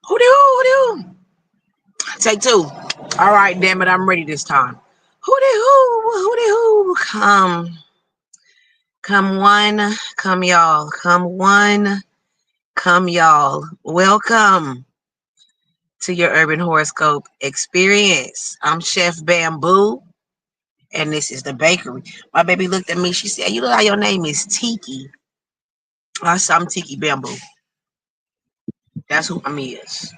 Who do? Who do? Take two. All right, damn it, I'm ready this time. Who do? Who? Who do? Who? Come one, come y'all. Come one, come y'all. Welcome to your urban horoscope experience. I'm Chef Bamboo, and this is the bakery. My baby looked at me. She said, "You look like your name is Tiki." I said, "I'm Tiki Bamboo." That's who I'm is.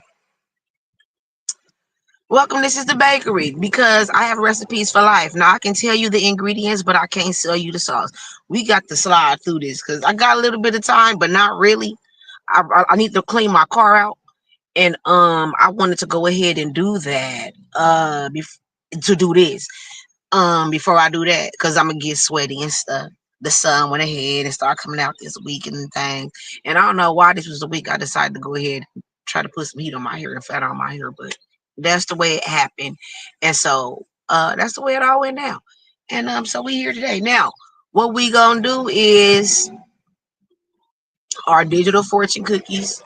Welcome. This is the bakery because I have recipes for life. Now I can tell you the ingredients, but I can't sell you the sauce. We got to slide through this because I got a little bit of time, but not really. I need to clean my car out, and I wanted to go ahead and do that. To do this. Before I do that, because I'm gonna get sweaty and stuff. The sun went ahead and started coming out this week and things. And I don't know why this was the week I decided to go ahead and try to put some heat on my hair and fat on my hair, but that's the way it happened. And so that's the way it all went down. And so we here today. Now, what we gonna do is our digital fortune cookies,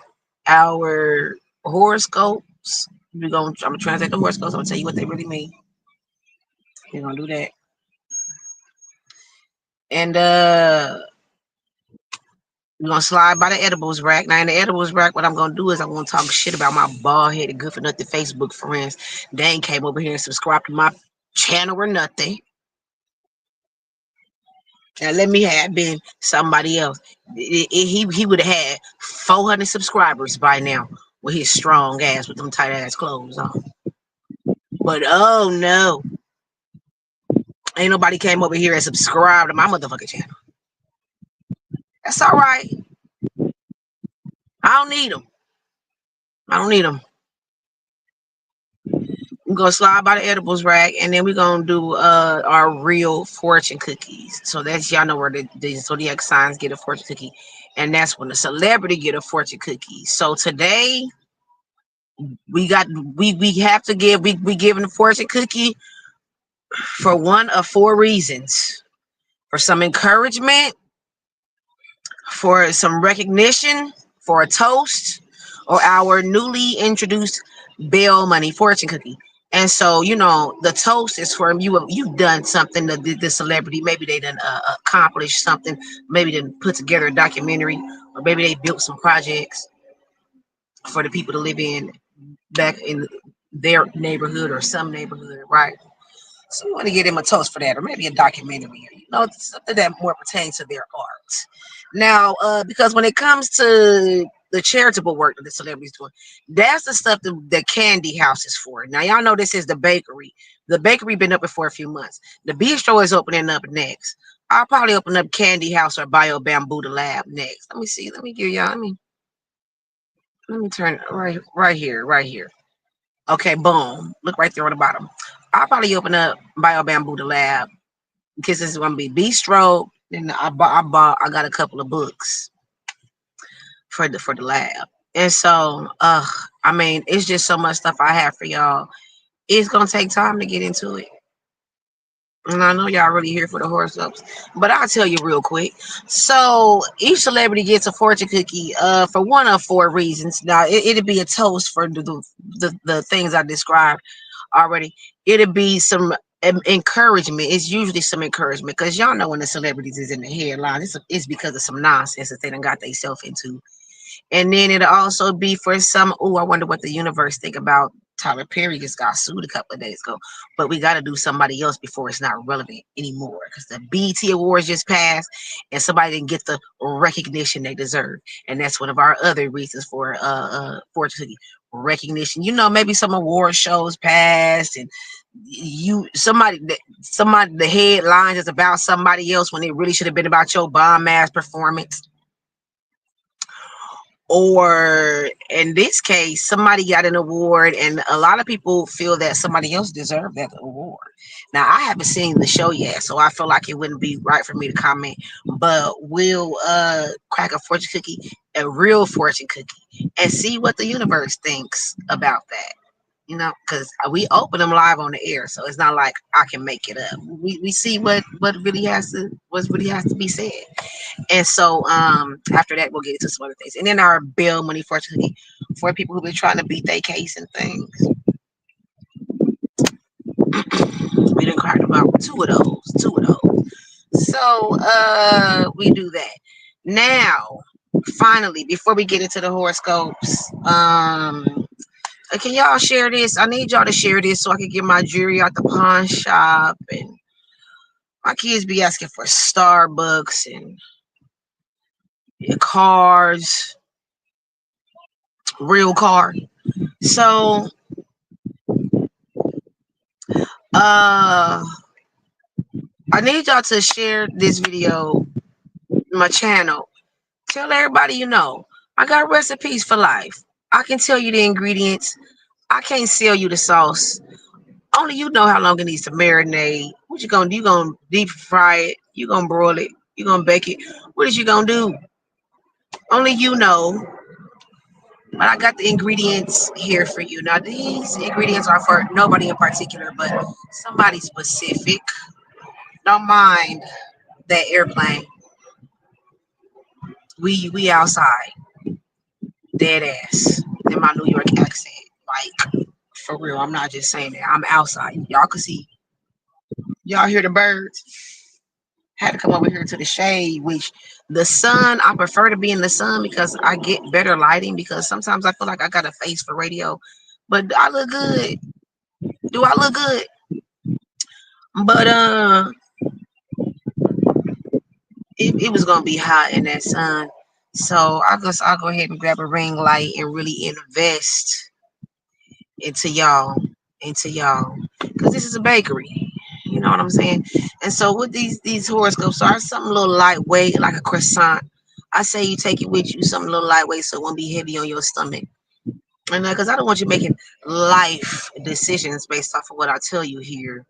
our horoscopes. I'm gonna translate the horoscopes. I'm gonna tell you what they really mean. We're gonna do that. And we're gonna slide by the edibles rack. Now in the edibles rack, what I'm gonna do is I'm gonna talk shit about my bald headed good for nothing Facebook friends. They ain't came over here and subscribed to my channel or nothing. Now let me have been somebody else. He would have had 400 subscribers by now with his strong ass with them tight ass clothes on. But oh no, ain't nobody came over here and subscribed to my motherfucking channel. That's all right. I don't need them. I don't need them. We're gonna slide by the edibles rack, and then we're gonna do our real fortune cookies. So that's y'all know where the zodiac signs get a fortune cookie, and that's when the celebrity get a fortune cookie. So today we have to give we giving the fortune cookie for one of four reasons: for some encouragement, for some recognition, for a toast, or our newly introduced bail money fortune cookie. And so, the toast is for you've done something that the celebrity, maybe they done accomplished something, maybe they put together a documentary, or maybe they built some projects for the people to live in back in their neighborhood or some neighborhood, right? So we want to give them a toast for that, or maybe a documentary, something that more pertains to their art. Now, because when it comes to the charitable work that the celebrities doing, that's the stuff that the candy house is for. Now, y'all know this is the bakery. The bakery been up for a few months. The bistro is opening up next. I'll probably open up Candy House or Bio Bamboo the Lab next. Let me see. Let me give y'all. Let me turn right here, right here. Okay, boom. Look right there on the bottom. I'll probably open up Bio Bamboo the Lab because this is gonna be bistro. And I got a couple of books for the lab. And so I mean it's just so much stuff I have for y'all. It's gonna take time to get into it. And I know y'all really here for the horoscopes, but I'll tell you real quick. So each celebrity gets a fortune cookie for one of four reasons. Now it'll be a toast for the things I described already. It'll be some encouragement. It's usually some encouragement because y'all know when the celebrities is in the headline, it's because of some nonsense that they done got themselves into. And then it'll also be for some, oh, I wonder what the universe think about Tyler Perry just got sued a couple of days ago. But we got to do somebody else before it's not relevant anymore because the BET Awards just passed and somebody didn't get the recognition they deserve. And that's one of our other reasons for recognition. Maybe some award shows passed and somebody the headline is about somebody else when it really should have been about your bomb ass performance. Or in this case, somebody got an award, and a lot of people feel that somebody else deserved that award. Now, I haven't seen the show yet, so I feel like it wouldn't be right for me to comment. But we'll crack a fortune cookie, a real fortune cookie, and see what the universe thinks about that. You know, because we open them live on the air, so it's not like I can make it up. We see what really has to be said. And so after that we'll get into some other things. And then our bill money fortunately for people who've been trying to beat their case and things. We done cracked about two of those. Two of those. So we do that. Now, finally, before we get into the horoscopes, can y'all share this? I need y'all to share this so I can get my jewelry out the pawn shop. And my kids be asking for Starbucks and cars, real car. So I need y'all to share this video, my channel. Tell everybody you know. I got recipes for life. I can tell you the ingredients. I can't sell you the sauce. Only you know how long it needs to marinate. What you gonna do? You gonna deep fry it? You gonna broil it? You gonna bake it? What is you gonna do? Only you know. But I got the ingredients here for you. Now these ingredients are for nobody in particular, but somebody specific. Don't mind that airplane. We outside, dead ass. In my New York accent, like for real. I'm not just saying that. I'm outside. Y'all can see. Y'all hear the birds. Had to come over here to the shade, which the sun, I prefer to be in the sun because I get better lighting because sometimes I feel like I got a face for radio. But I look good. Do I look good? But it was gonna be hot in that sun. So I guess I'll go ahead and grab a ring light and really invest into y'all, because this is a bakery. You know what I'm saying? And so with these horoscopes are something a little lightweight, like a croissant. I say you take it with you, something a little lightweight, so it won't be heavy on your stomach. And because I don't want you making life decisions based off of what I tell you here.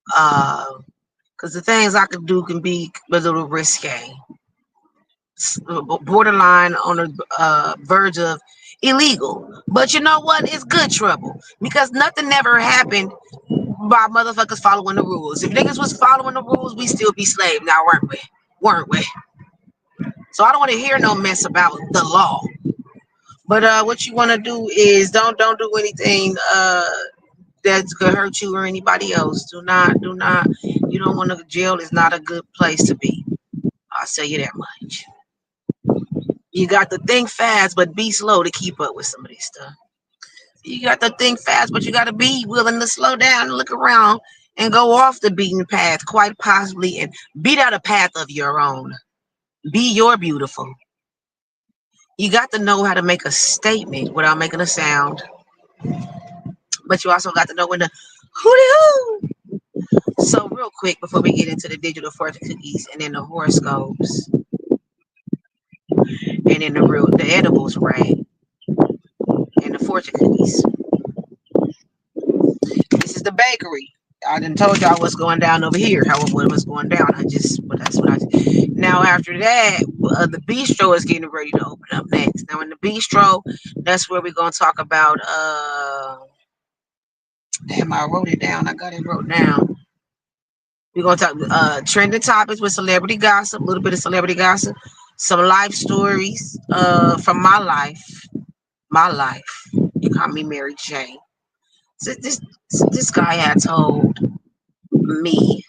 Because the things I could do can be a little risque, borderline on the verge of illegal. But you know what? It's good trouble because nothing never happened by motherfuckers following the rules. If niggas was following the rules, we still be slaves now, weren't we? Weren't we? So I don't want to hear no mess about the law. But what you want to do is don't do anything that's gonna hurt you or anybody else. Do not. You don't want to. Jail is not a good place to be. I'll tell you that much. You got to think fast, but be slow to keep up with some of this stuff. You got to think fast, but you got to be willing to slow down and look around and go off the beaten path, quite possibly, and beat out a path of your own. Be your beautiful. You got to know how to make a statement without making a sound, but you also got to know when to hooty hoo. So real quick before we get into the digital fortune cookies and then the horoscopes and then the edibles, right? And the fortune cookies. This is the bakery. I done told y'all what's going down over here. How what was going down. But that's what I. Now after that, the bistro is getting ready to open up next. Now in the bistro, that's where we're gonna talk about. Damn, I wrote it down. I got it wrote down. We're gonna talk trending topics with celebrity gossip, a little bit of celebrity gossip, some life stories from my life. My life. You call me Mary J. So this guy had told me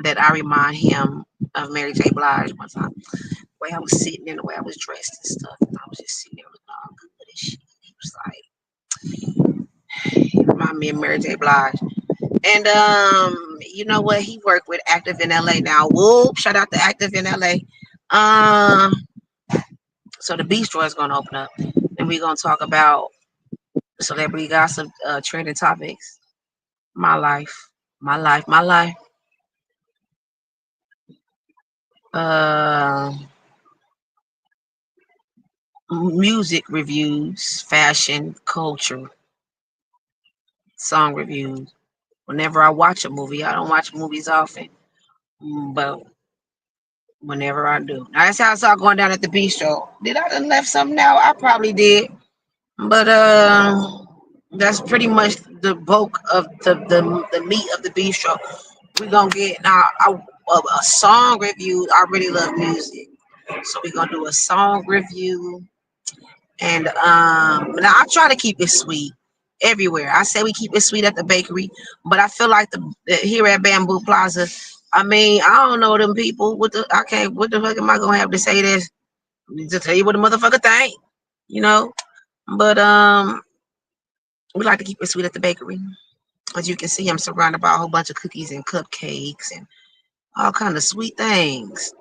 that I remind him of Mary J. Blige one time. The way I was sitting and the way I was dressed and stuff. And I was just sitting there looking all good and shit. He was like, he remind me of Mary J. Blige. And you know what? He worked with Active in LA now. Whoop, shout out to Active in LA. So the bistro is gonna open up. And we're gonna talk about celebrity gossip, trending topics. My life. My life. My life. Uh Music reviews, fashion, culture, song reviews. Whenever I watch a movie, I don't watch movies often, but whenever I do, now that's how I saw going down at the bistro. Did I done left something out? I probably did, but that's pretty much the bulk of the meat of the bistro. We're gonna get now a song review. I really love music, so we're gonna do a song review. And now I try to keep it sweet everywhere. I say we keep it sweet at the bakery, but I feel like the here at Bamboo Plaza. I mean, I don't know them people. What the I can't. What the fuck am I gonna have to say this? To tell you what the motherfucker think, you know? But we like to keep it sweet at the bakery. As you can see, I'm surrounded by a whole bunch of cookies and cupcakes and all kind of sweet things.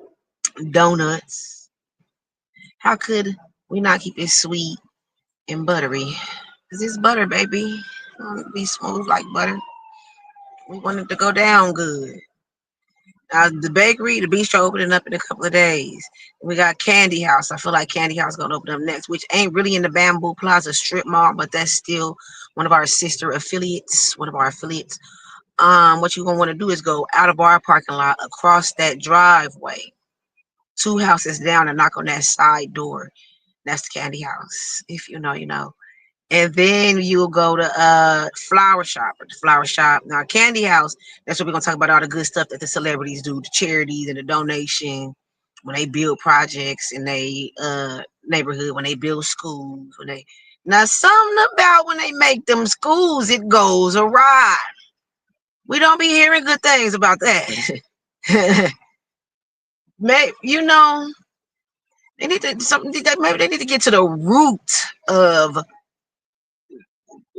Donuts. How could we not keep it sweet and buttery? Cause it's butter, baby. It want to be smooth like butter. We want it to go down good. The bakery, the bistro opening up in a couple of days. We got Candy House. I feel like Candy House gonna open up next, which ain't really in the Bamboo Plaza strip mall, but that's still one of our sister affiliates. One of our affiliates. What you're gonna want to do is go out of our parking lot, across that driveway, 2 houses down, and knock on that side door. That's the Candy House. If you know, you know. And then you'll go to Flower Shop, or the Flower Shop. Now Candy House, that's what we're gonna talk about, all the good stuff that the celebrities do, the charities and the donation, when they build projects in they neighborhood, when they build schools, when they now something about when they make them schools, it goes awry. We don't be hearing good things about that. Maybe you know they need to something that maybe they need to get to the root of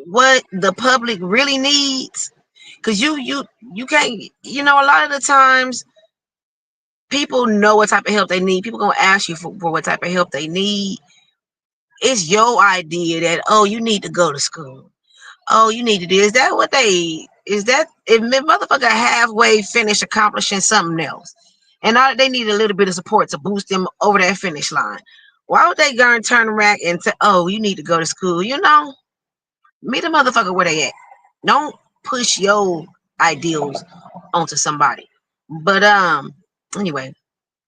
what the public really needs. Because you can't, you know, a lot of the times people know what type of help they need. People gonna ask you for what type of help they need. It's your idea that, oh, you need to go to school, oh, you need to do, is that what they, is that if motherfucker halfway finished accomplishing something else and all they need a little bit of support to boost them over that finish line, why would they go and turn around and say, oh, you need to go to school? You know, meet a motherfucker where they at. Don't push your ideals onto somebody. But anyway,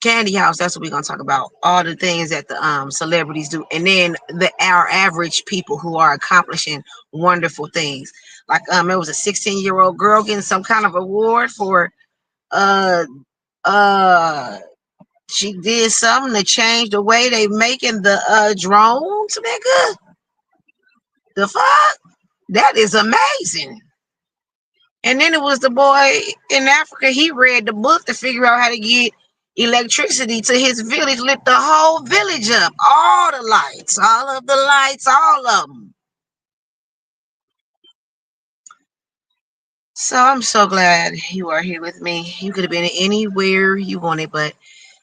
Candy House, that's what we're gonna talk about. All the things that the celebrities do, and then our average people who are accomplishing wonderful things. Like it was a 16-year-old girl getting some kind of award for uh uh she did something to change the way they making the drones, nigga. The fuck? That is amazing. And then it was the boy in Africa. He read the book to figure out how to get electricity to his village, lit the whole village up. All the lights, all of the lights, all of them. So I'm so glad you are here with me. You could have been anywhere you wanted, but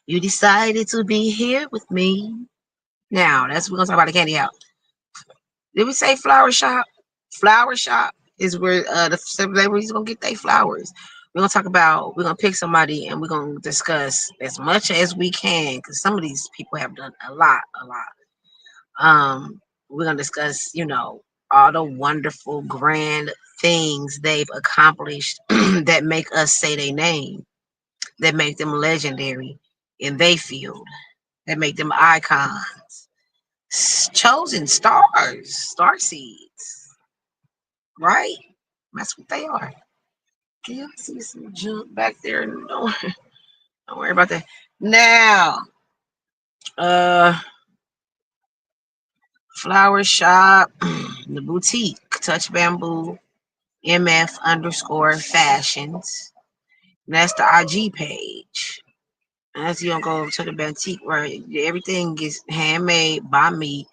you decided to be here with me. Now, that's we're gonna talk about the candy house. Did we say flower shop? Flower shop is where the celebrities gonna get their flowers. We're gonna talk about. We're gonna pick somebody and we're gonna discuss as much as we can because some of these people have done a lot, a lot. We're gonna discuss, you know, all the wonderful, grand things they've accomplished that make us say their name, that make them legendary in their field, that make them icons, chosen stars, star seeds, right? That's what they are. Can you see some junk back there? Don't worry about that. Now, uh, flower shop, the boutique, Touch Bamboo, MF underscore fashions. And that's the IG page. And that's you don't go over to the boutique where everything is handmade by me.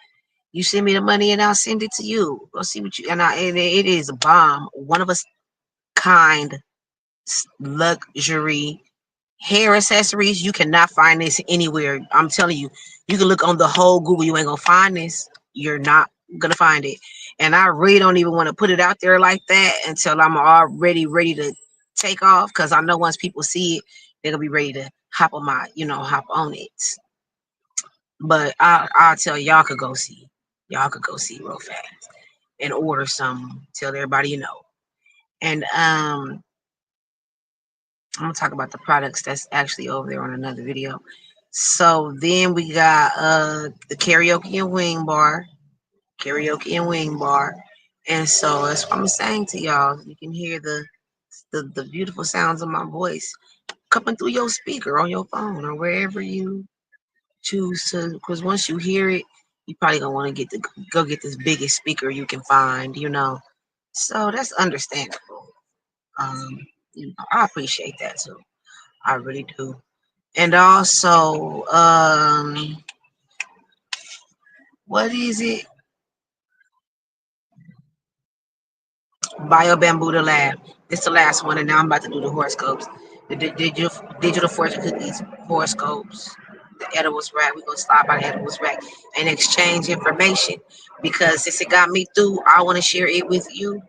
You send me the money and I'll send it to you. Go see what you and it is a bomb. One of us kind luxury hair accessories. You cannot find this anywhere. I'm telling you, you can look on the whole Google. You ain't gonna find this. You're not gonna find it. And I really don't even want to put it out there like that until I'm already ready to take off. Because I know once people see it, they're gonna be ready to hop on my, hop on it. But I'll tell y'all could go see. Y'all could go see real fast and order some. Tell everybody you know. And I'm gonna talk about the products that's actually over there on another video. So then we got the karaoke and wing bar. Karaoke and wing bar. And so that's what I'm saying to y'all. You can hear the beautiful sounds of my voice coming through your speaker on your phone or wherever you choose to. Because once you hear it, you probably gonna want to go get this biggest speaker you can find. So that's understandable. Um, I appreciate that too. I really do. And also, what is it? Bio Bamboo the Lab. This is the last one, and now I'm about to do the horoscopes. The digital fortune cookies, horoscopes, the edibles rack. We're gonna slide by the edibles rack and exchange information because since it got me through, I want to share it with you.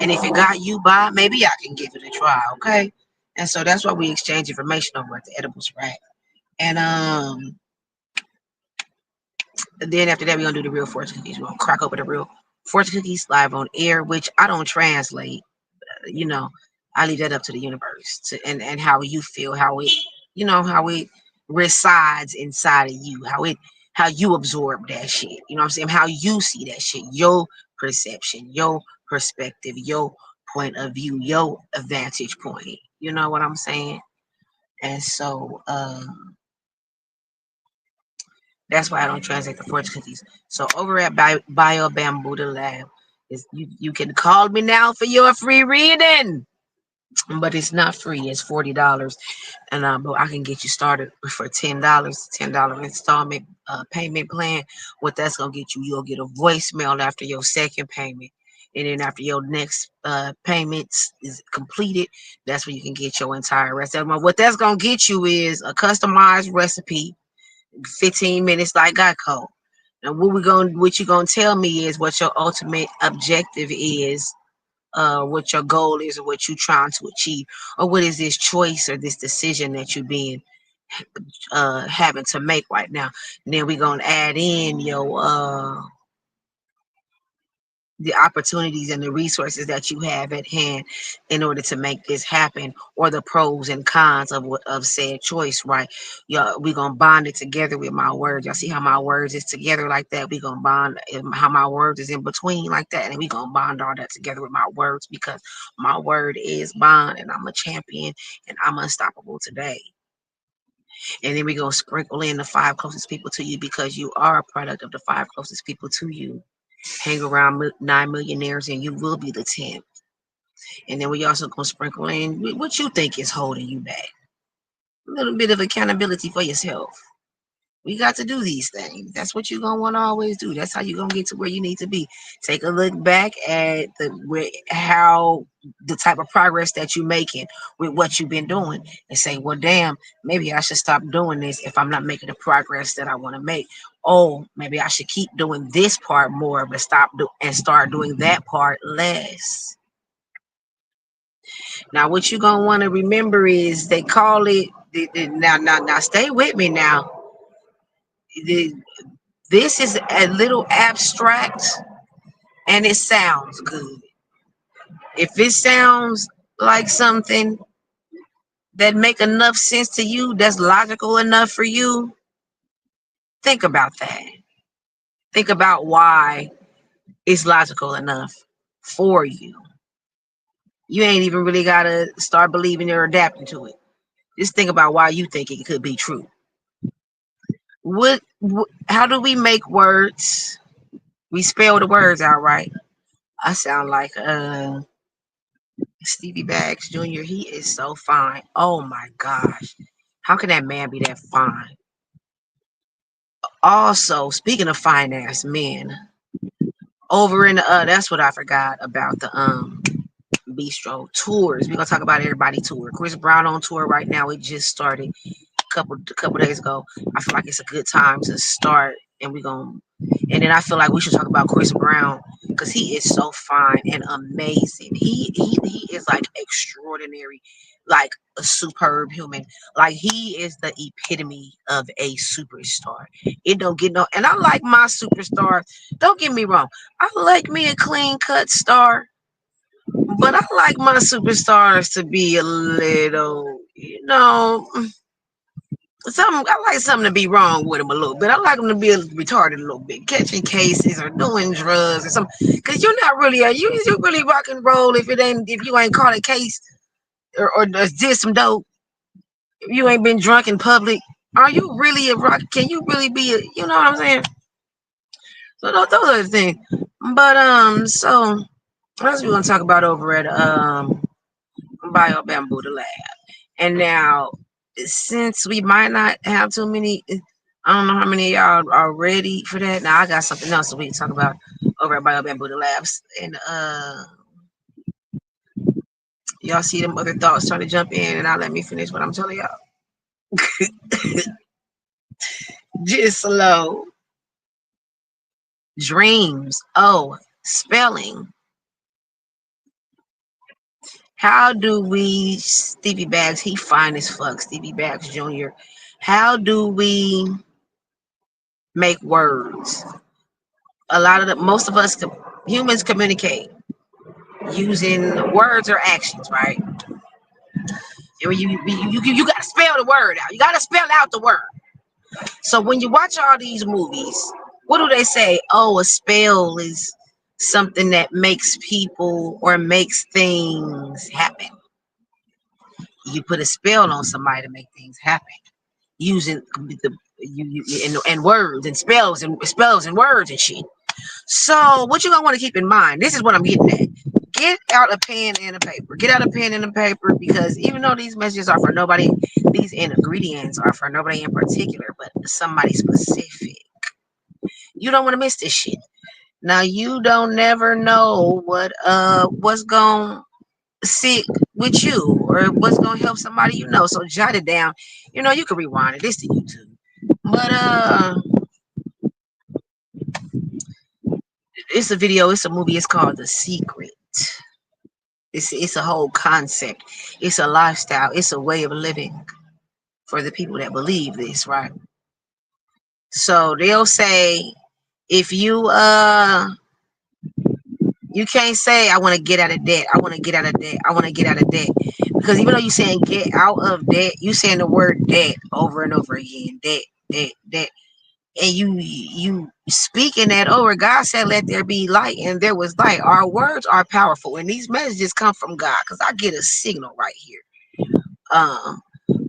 And if it got you by, maybe I can give it a try, okay? And so that's why we exchange information over at the edibles rack. And then after that, we're gonna do the real fortune cookies. We're gonna crack open the real fortune cookies live on air, which I don't translate. you know, I leave that up to the universe and how you feel, how it resides inside of you, how you absorb that shit. You know what I'm saying? How you see that shit, your perception, your perspective, your point of view, your vantage point. You know what I'm saying? And so that's why I don't translate the fortune cookies. So over at Bio Bamboo the Lab, you can call me now for your free reading. But it's not free. It's $40, and but I can get you started for $10. $10 installment payment plan. What that's gonna get you? You'll get a voicemail after your second payment, and then after your next payments is completed, that's when you can get your entire rest. What that's gonna get you is a customized recipe, 15 minutes like Geico. And what you gonna tell me is what your ultimate objective is, what your goal is or what you're trying to achieve, or what is this choice or this decision that you're being having to make right now. And then we're gonna add in your the opportunities and the resources that you have at hand in order to make this happen, or the pros and cons of said choice, right? Y'all, we gonna bond it together with my words. Y'all see how my words is together like that? We gonna bond how my words is in between like that, and we gonna bond all that together with my words, because my word is bond, and I'm a champion, and I'm unstoppable today. And then we gonna sprinkle in the 5 closest people to you, because you are a product of the 5 closest people to you. Hang around 9 millionaires and you will be the 10th. And then we also gonna sprinkle in what you think is holding you back. A little bit of accountability for yourself. We got to do these things. That's what you're gonna want to always do. That's how you're gonna get to where you need to be. Take a look back at how the type of progress that you're making with what you've been doing, and say, well, damn, maybe I should stop doing this if I'm not making the progress that I want to make. Oh, maybe I should keep doing this part more, but start doing that part less. Now, what you're gonna want to remember is they call it now. Stay with me now. The, This is a little abstract and it sounds good. If it sounds like something that make enough sense to you, that's logical enough for you, think about that. Think about why it's logical enough for you. You ain't even really got to start believing or adapting to it. Just think about why you think it could be true. How do we make words? We spell the words out right. I sound like Stevie Bags Jr. He is so fine. Oh my gosh. How can that man be that fine? Also, speaking of fine ass men, over in that's what I forgot about the bistro tours. We're gonna talk about everybody tour. Chris Brown on tour right now. It just started a couple days ago. I feel like it's a good time to start, and and then I feel like we should talk about Chris Brown, because he is so fine and amazing. He is like extraordinary, like a superb human. Like he is the epitome of a superstar. It don't get no, and I like my superstar. Don't get me wrong. I like me a clean cut star, but I like my superstars to be a little, I like something to be wrong with them a little bit. I like them to be retarded a little bit, catching cases or doing drugs or something. Cause you're not really you really rock and roll if you ain't caught a case or just did some dope. If you ain't been drunk in public, are you really a rock? Can you really be a? You know what I'm saying? So those are the things. But so that's what we're gonna talk about over at Bio Bamboo the Lab. And now, since we might not have too many, I don't know how many of y'all are ready for that. Now I got something else that we can talk about over at Bio Bamboo the Labs. And y'all see them other thoughts trying to jump in, and I'll let me finish what I'm telling y'all. Just slow. Dreams. Oh, spelling. How do we, Stevie Baggs, he fine as fuck, Stevie Baggs Jr. How do we make words? Most of us, humans communicate using words or actions, right? You got to spell the word out. You got to spell out the word. So when you watch all these movies, what do they say? Oh, a spell is something that makes people or makes things happen. You put a spell on somebody to make things happen using and words and spells and words and shit. So what you gonna want to keep in mind? This is what I'm getting at. Get out a pen and a paper. Get out a pen and a paper because even though these messages are for nobody, these ingredients are for nobody in particular, but somebody specific. You don't want to miss this shit. Now you don't never know what's gonna sit with you or what's gonna help somebody you know. So jot it down. You know, you can rewind it. This to YouTube. But it's a video, it's a movie, it's called The Secret. It's a whole concept. It's a lifestyle. It's a way of living for the people that believe this, right? So they'll say if you can't say I want to get out of debt. I want to get out of debt. I want to get out of debt. Because even though you're saying get out of debt, you're saying the word debt over and over again. Debt, debt, debt. And you speaking that over. God said, let there be light, and there was light. Our words are powerful, and these messages come from God because I get a signal right here. Um,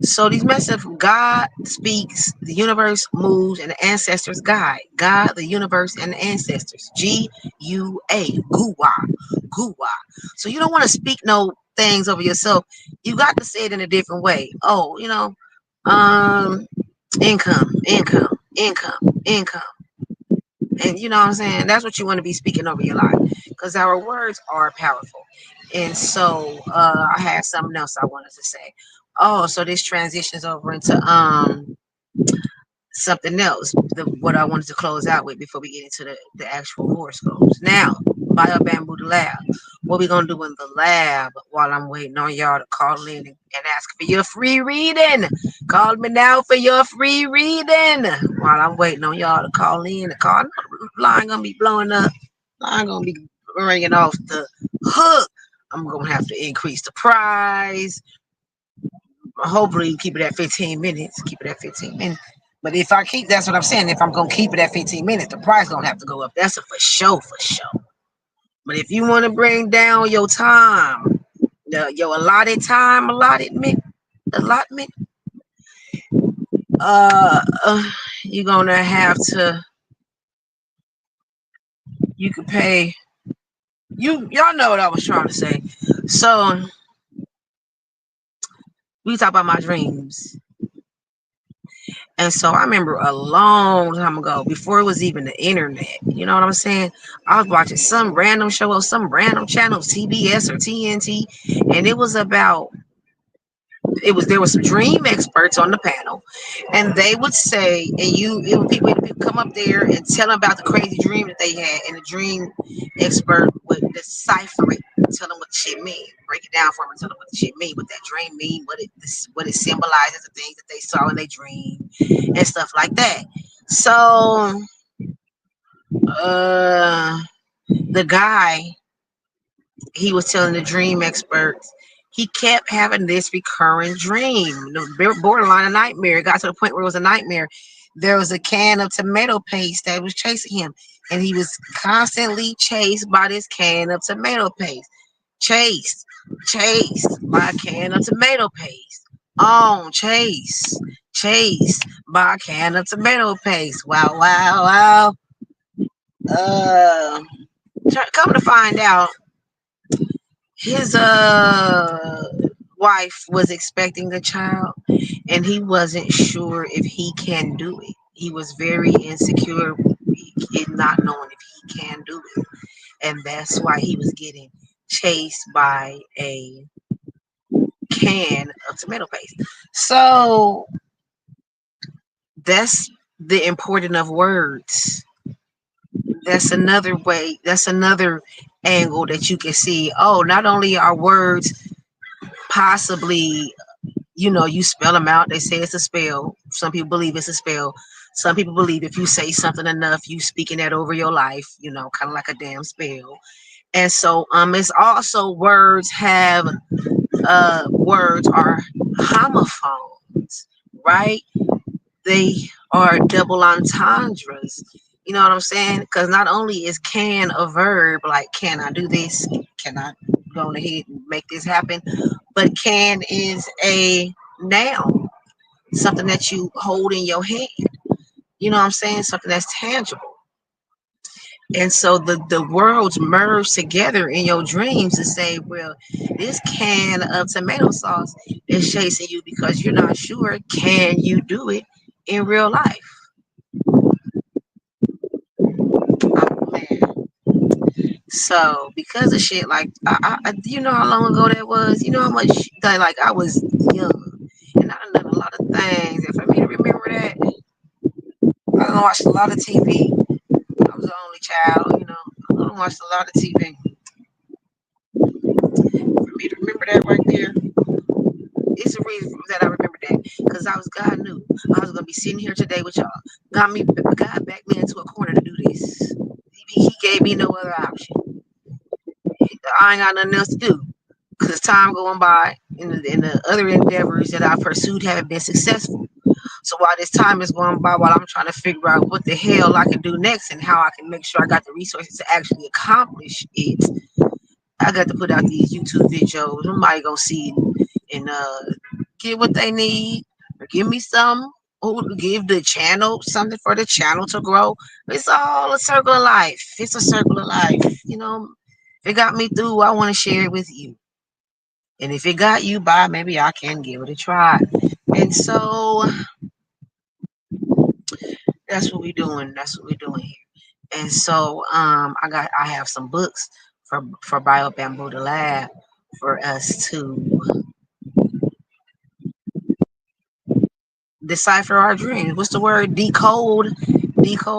so these messages from God speaks, the universe moves, and the ancestors guide. God, the universe, and the ancestors. G-U-A, Guwa, Guwa. So you don't want to speak no things over yourself. You got to say it in a different way. Oh, um, income, income, income, income. And you know what I'm saying? That's what you want to be speaking over your life because our words are powerful. And so I had something else I wanted to say. Oh, so this transitions over into something else. What I wanted to close out with before we get into the actual horoscopes. Now, Bio Bamboo the Lab. What we gonna do in the lab while I'm waiting on y'all to call in and ask for your free reading. Call me now for your free reading. While I'm waiting on y'all to call in. The call line gonna be blowing up. Line gonna be ringing off the hook. I'm gonna have to increase the price. Hopefully keep it at 15 minutes. Keep it at 15 minutes. But if I keep, that's what I'm saying. If I'm gonna keep it at 15 minutes, the price gonna have to go up. That's a for sure, for sure. But if you want to bring down your time, your allotted time, allotment, you're gonna have to. You could pay. Y'all know what I was trying to say. So we talk about my dreams. And so I remember a long time ago, before it was even the internet, you know what I'm saying? I was watching some random show on some random channel, CBS or TNT, and there was some dream experts on the panel, and they would say, and people come up there and tell them about the crazy dream that they had, and the dream expert would decipher it, tell them what the shit mean, break it down for them, and tell them what the shit mean, what that dream mean, what it symbolizes, the things that they saw in their dream, and stuff like that. So, the guy, he was telling the dream experts He kept having this recurring dream, borderline a nightmare. It got to the point where it was a nightmare. There was a can of tomato paste that was chasing him, and he was constantly chased by this can of tomato paste. Chased, chased by a can of tomato paste. On, chased by a can of tomato paste. Wow, wow, wow. Uh, come to find out, his wife was expecting a child, and he wasn't sure if he can do it. He was very insecure in not knowing if he can do it, and that's why he was getting chased by a can of tomato paste. So that's the importance of words. That's another way, that's another angle that you can see. Oh, not only are words possibly, you spell them out. They say it's a spell. Some people believe it's a spell. Some people believe if you say something enough, you speaking that over your life, kind of like a damn spell. And so it's also words are homophones, right? They are double entendres. You know what I'm saying? Because not only is can a verb, like can I do this? Can I go ahead and make this happen? But can is a noun, something that you hold in your hand. You know what I'm saying? Something that's tangible. And so the worlds merge together in your dreams to say, well, this can of tomato sauce is chasing you because you're not sure can you do it in real life. Oh man. So because of shit like you know how long ago that was? You know how much that like I was young and I done a lot of things. And for me to remember that, I done watched a lot of TV. I was the only child, I done watched a lot of TV. For me to remember that right there, it's a reason that I remember that because God knew I was gonna be sitting here today with y'all. God backed me into a corner to do this. He gave me no other option. I ain't got nothing else to do because time going by and the other endeavors that I pursued haven't been successful. So while this time is going by, while I'm trying to figure out what the hell I can do next and how I can make sure I got the resources to actually accomplish it, I got to put out these YouTube videos. Somebody gonna see and get what they need, or give me some, or give the channel something for the channel to grow. It's all a circle of life. It's a circle of life. If it got me through, I want to share it with you. And if it got you by, maybe I can give it a try. And so that's what we're doing. That's what we're doing here. And so I have some books for Bio Bamboo the Lab for us to decipher our dreams. What's the word? Decode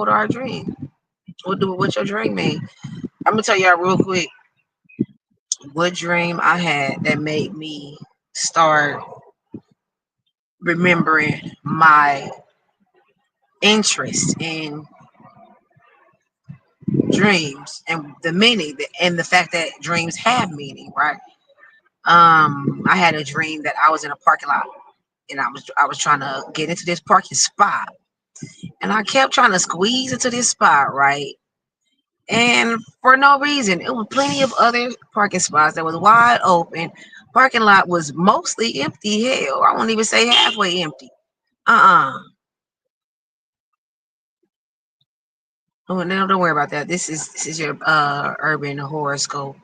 our dream. What your dream mean? I'm gonna tell y'all real quick what dream I had that made me start remembering my interest in dreams and the meaning and the fact that dreams have meaning, right? I had a dream that I was in a parking lot and I was trying to get into this parking spot, and I kept trying to squeeze into this spot, right? And for no reason, it was plenty of other parking spots that was wide open. Parking lot was mostly empty. Hell, I won't even say halfway empty. Uh-uh. Oh, no, don't worry about that. This is your urban horoscope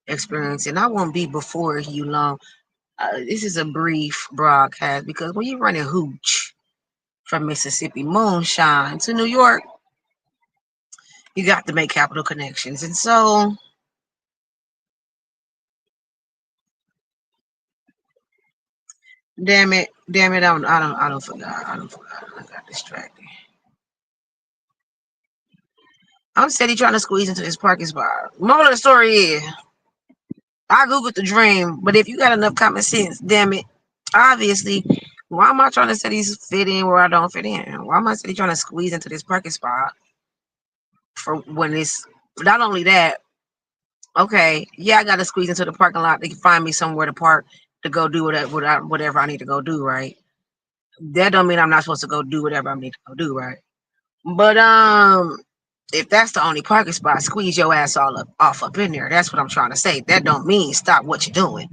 experience, and I won't be before you long. This is a brief broadcast because when you're running hooch from Mississippi moonshine to New York, you got to make capital connections. And so, damn it, I don't forgot. I got distracted. I'm steady trying to squeeze into this parking spot. Moral of the story is, I googled the dream, but if you got enough common sense, damn it, obviously, why am I trying to steady fit in where I don't fit in? Why am I steady trying to squeeze into this parking spot for when it's not only that? Okay, yeah, I gotta squeeze into the parking lot. They can find me somewhere to park to go do whatever I need to go do, right? That don't mean I'm not supposed to go do whatever I need to go do, right? But if that's the only parking spot, squeeze your ass all up in there. That's what I'm trying to say. That don't mean stop what you're doing.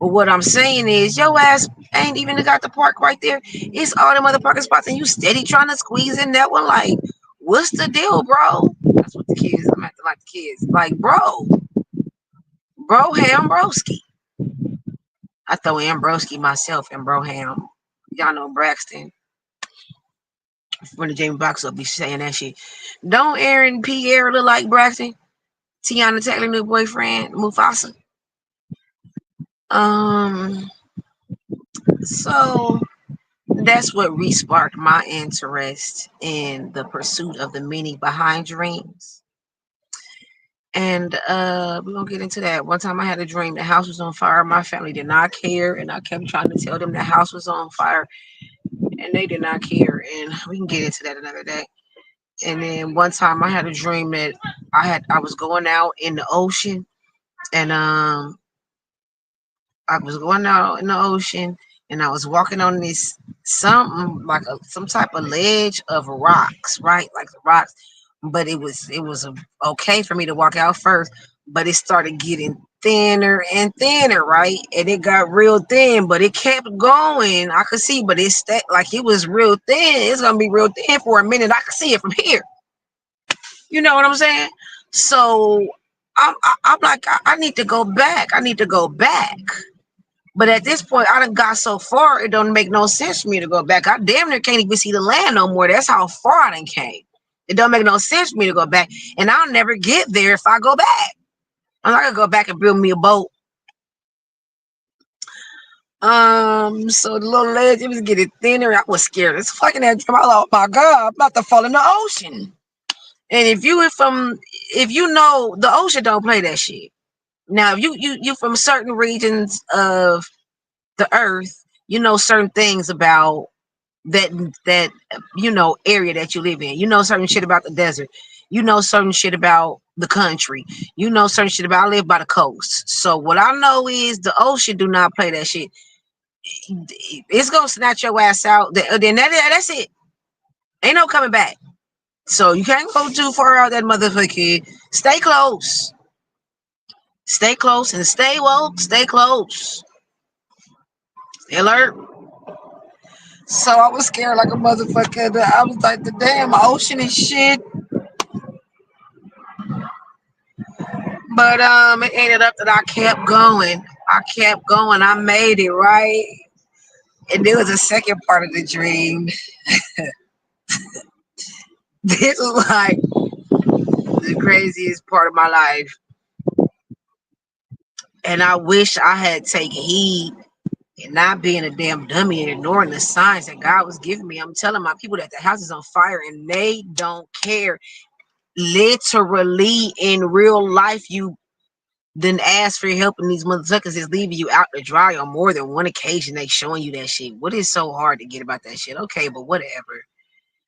But what I'm saying is your ass ain't even got the park right there. It's all them other parking spots, and you steady trying to squeeze in that one. Like, what's the deal, bro? That's what the kids. I'm acting like the kids. Like, bro, ham broski. I throw Ambroski myself and Broham. Y'all know Braxton from the Jamie Box will be saying that shit. Don't Aaron Pierre look like Braxton? Tiana Taylor new boyfriend, Mufasa. Um, so that's what re-sparked my interest in the pursuit of the meaning behind dreams. And we're gonna get into that. One time I had a dream the house was on fire. My family did not care, and I kept trying to tell them the house was on fire, and they did not care. And we can get into that another day. And then one time I had a dream that I was going out in the ocean, and I was going out in the ocean, and I was walking on this something like some type of ledge of rocks, right? Like the rocks, but it was okay for me to walk out first, but it started getting thinner and thinner, right? And it got real thin, but it kept going. I could see, but it stayed like it was real thin. It's gonna be real thin for a minute. I could see it from here. You know what I'm saying? So I'm like, I need to go back. I need to go back. But at this point, I done got so far, it don't make no sense for me to go back. I damn near can't even see the land no more. That's how far I done came. It don't make no sense for me to go back. And I'll never get there if I go back. I'm not gonna go back and build me a boat. So the little ledge, it was getting thinner. I was scared as fucking that time. I was like, oh my God, I'm about to fall in the ocean. And if you know the ocean don't play that shit. Now if you from certain regions of the earth, you know certain things about that that area that you live in. You know certain shit about the desert. You know certain shit about the country. You know certain shit about I live by the coast. So what I know is the ocean do not play that shit. It's gonna snatch your ass out. Then that's it. Ain't no coming back. So you can't go too far out that motherfucker. Stay close. Stay close and stay woke. Stay close. Stay alert. So I was scared like a motherfucker. I was like, the damn ocean and shit. But it ended up that I kept going. I kept going. I made it right. And there was a second part of the dream. This was like the craziest part of my life. And I wish I had taken heed and not being a damn dummy and ignoring the signs that God was giving me. I'm telling my people that the house is on fire and they don't care. Literally in real life, you then ask for help and these motherfuckers is leaving you out to dry on more than one occasion. They showing you that shit. What is so hard to get about that shit? Okay, but whatever.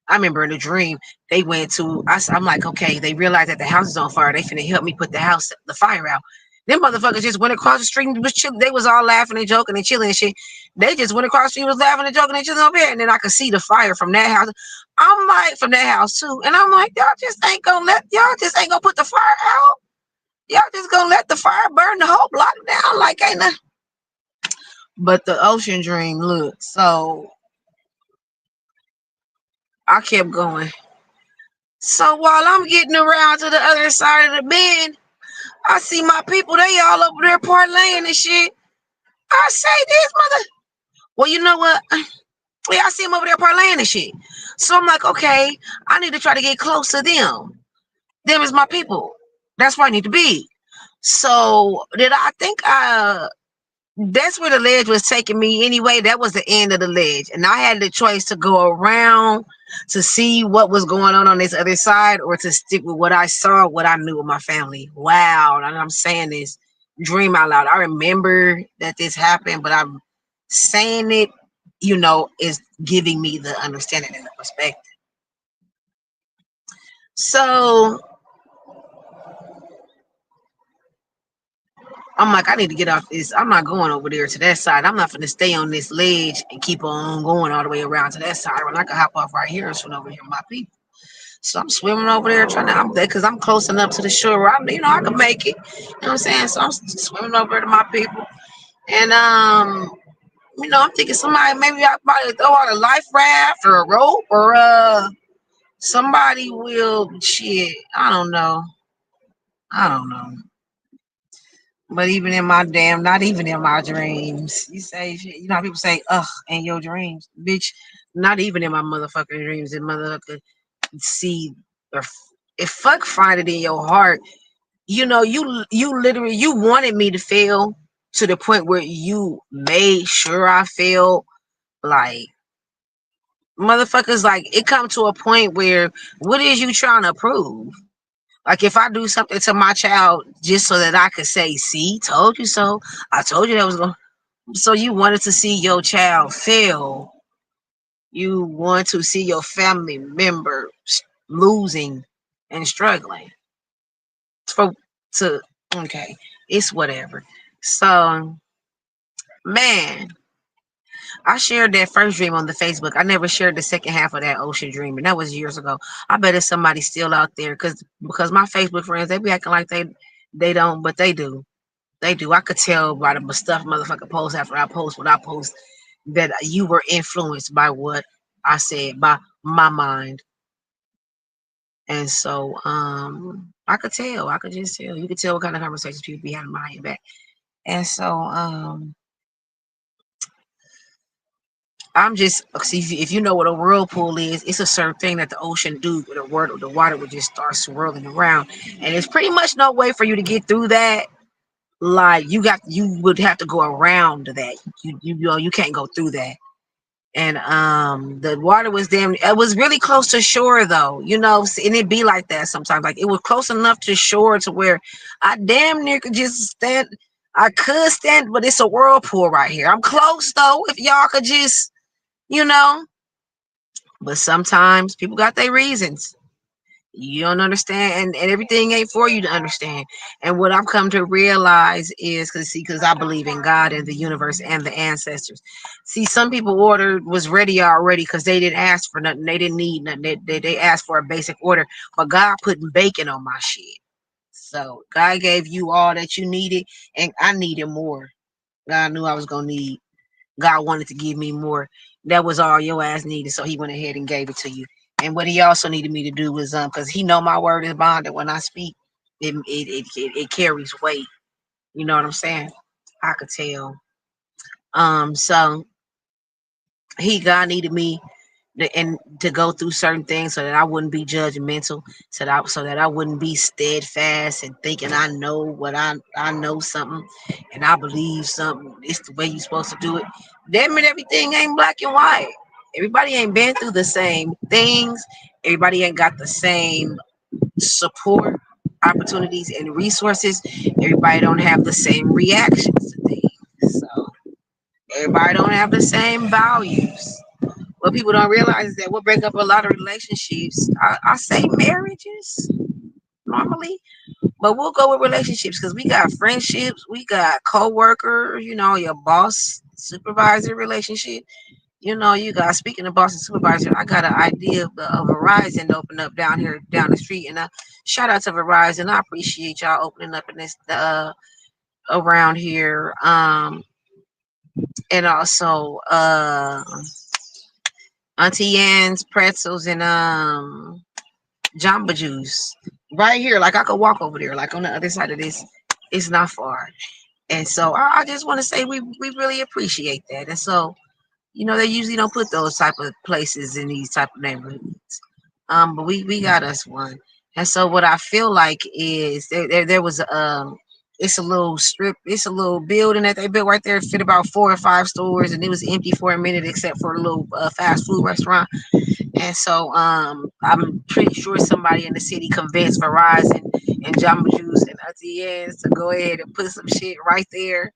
I remember in a dream they went to. I'm like, okay. They realized that the house is on fire. They finna help me put the fire out. Them motherfuckers just went across the street and was chilling. They was all laughing and joking and chilling and shit. They just went across the street, was laughing and joking and chilling over here. And then I could see the fire from that house. I'm like, from that house too. And I'm like, y'all just ain't gonna put the fire out. Y'all just gonna let the fire burn the whole block down like ain't nothing. But the ocean dream, look. So I kept going. So while I'm getting around to the other side of the bend, I see my people. They all over there parlaying and shit. I say this mother. Well, you know what? Yeah, I see them over there parlaying and shit. So I'm like, okay, I need to try to get close to them. Them is my people. That's where I need to be. So did I think that's where the ledge was taking me anyway. That was the end of the ledge. And I had the choice to go around to see what was going on this other side or to stick with what I saw, what I knew with my family. Wow. And I'm saying this dream out loud. I remember that this happened, but I'm saying it, is giving me the understanding and the perspective. So I'm like, I need to get off this. I'm not going over there to that side. I'm not going to stay on this ledge and keep on going all the way around to that side when I can hop off right here and swim over here with my people. So I'm swimming over there trying to, I'm there because I'm close enough to the shore where I can make it. You know what I'm saying? So I'm swimming over to my people. And, I'm thinking somebody, maybe I might throw out a life raft or a rope or, somebody will, shit, I don't know. I don't know. But even in my damn, not even in my dreams, you say shit. You know how people say, ugh, in your dreams, bitch. Not even in my motherfucking dreams, and motherfucker see or if fuck find it in your heart. You literally you wanted me to fail to the point where you made sure I failed. Like motherfuckers, like it come to a point where what is you trying to prove? Like if I do something to my child just so that I could say, "See, told you so. I told you that was going." So you wanted to see your child fail. You want to see your family member losing and struggling. For to okay, it's whatever. So man, I shared that first dream on the Facebook. I never shared the second half of that ocean dream, and that was years ago. I bet it's somebody still out there because my Facebook friends they be acting like they don't, but they do. They do. I could tell by the stuff motherfucker post after I post what I post that you were influenced by what I said, by my mind. And so I could tell. I could just tell. You could tell what kind of conversations people be having behind your back. And so I'm just see if you know what a whirlpool is, it's a certain thing that the ocean do with the water would just start swirling around. And there's pretty much no way for you to get through that. Like you would have to go around that. You can't go through that. And the water was damn it was really close to shore though, and it be like that sometimes. Like it was close enough to shore to where I damn near could just stand. I could stand, but it's a whirlpool right here. I'm close though. If y'all could just, you know, but sometimes people got their reasons. You don't understand, and everything ain't for you to understand. And what I've come to realize is because I believe in God and the universe and the ancestors. See, some people ordered was ready already because they didn't ask for nothing, they didn't need nothing, they asked for a basic order, but God putting bacon on my shit. So God gave you all that you needed, and I needed more. God knew I was gonna need. God wanted to give me more. That was all your ass needed, so He went ahead and gave it to you. And what He also needed me to do was because He know my word is bonded. When I speak, it carries weight. You know what I'm saying? I could tell. So God needed me to go through certain things so that I wouldn't be judgmental, so that I wouldn't be steadfast and thinking I know what I know something and I believe something. It's the way you're supposed to do it. Damn it, everything ain't black and white. Everybody ain't been through the same things. Everybody ain't got the same support, opportunities, and resources. Everybody don't have the same reactions to things. So everybody don't have the same values. What people don't realize is that what break up a lot of relationships, I say marriages normally, but we'll go with relationships because we got friendships, we got co-worker, your boss supervisor relationship. You got, speaking of boss and supervisor, I got an idea of Verizon to open up down here down the street, and shout out to Verizon. I appreciate y'all opening up in this around here, and also Auntie Anne's pretzels and Jamba Juice right here. Like I could walk over there, like on the other side of this. It's not far, and so I just want to say we really appreciate that. And so they usually don't put those type of places in these type of neighborhoods. But we got us one. And so what I feel like is there was it's a little strip, it's a little building that they built right there, fit about 4 or 5 stores, and it was empty for a minute except for a little fast food restaurant. And so I'm pretty sure somebody in the city convinced Verizon and Jamba Juice and Auntie Anne's to go ahead and put some shit right there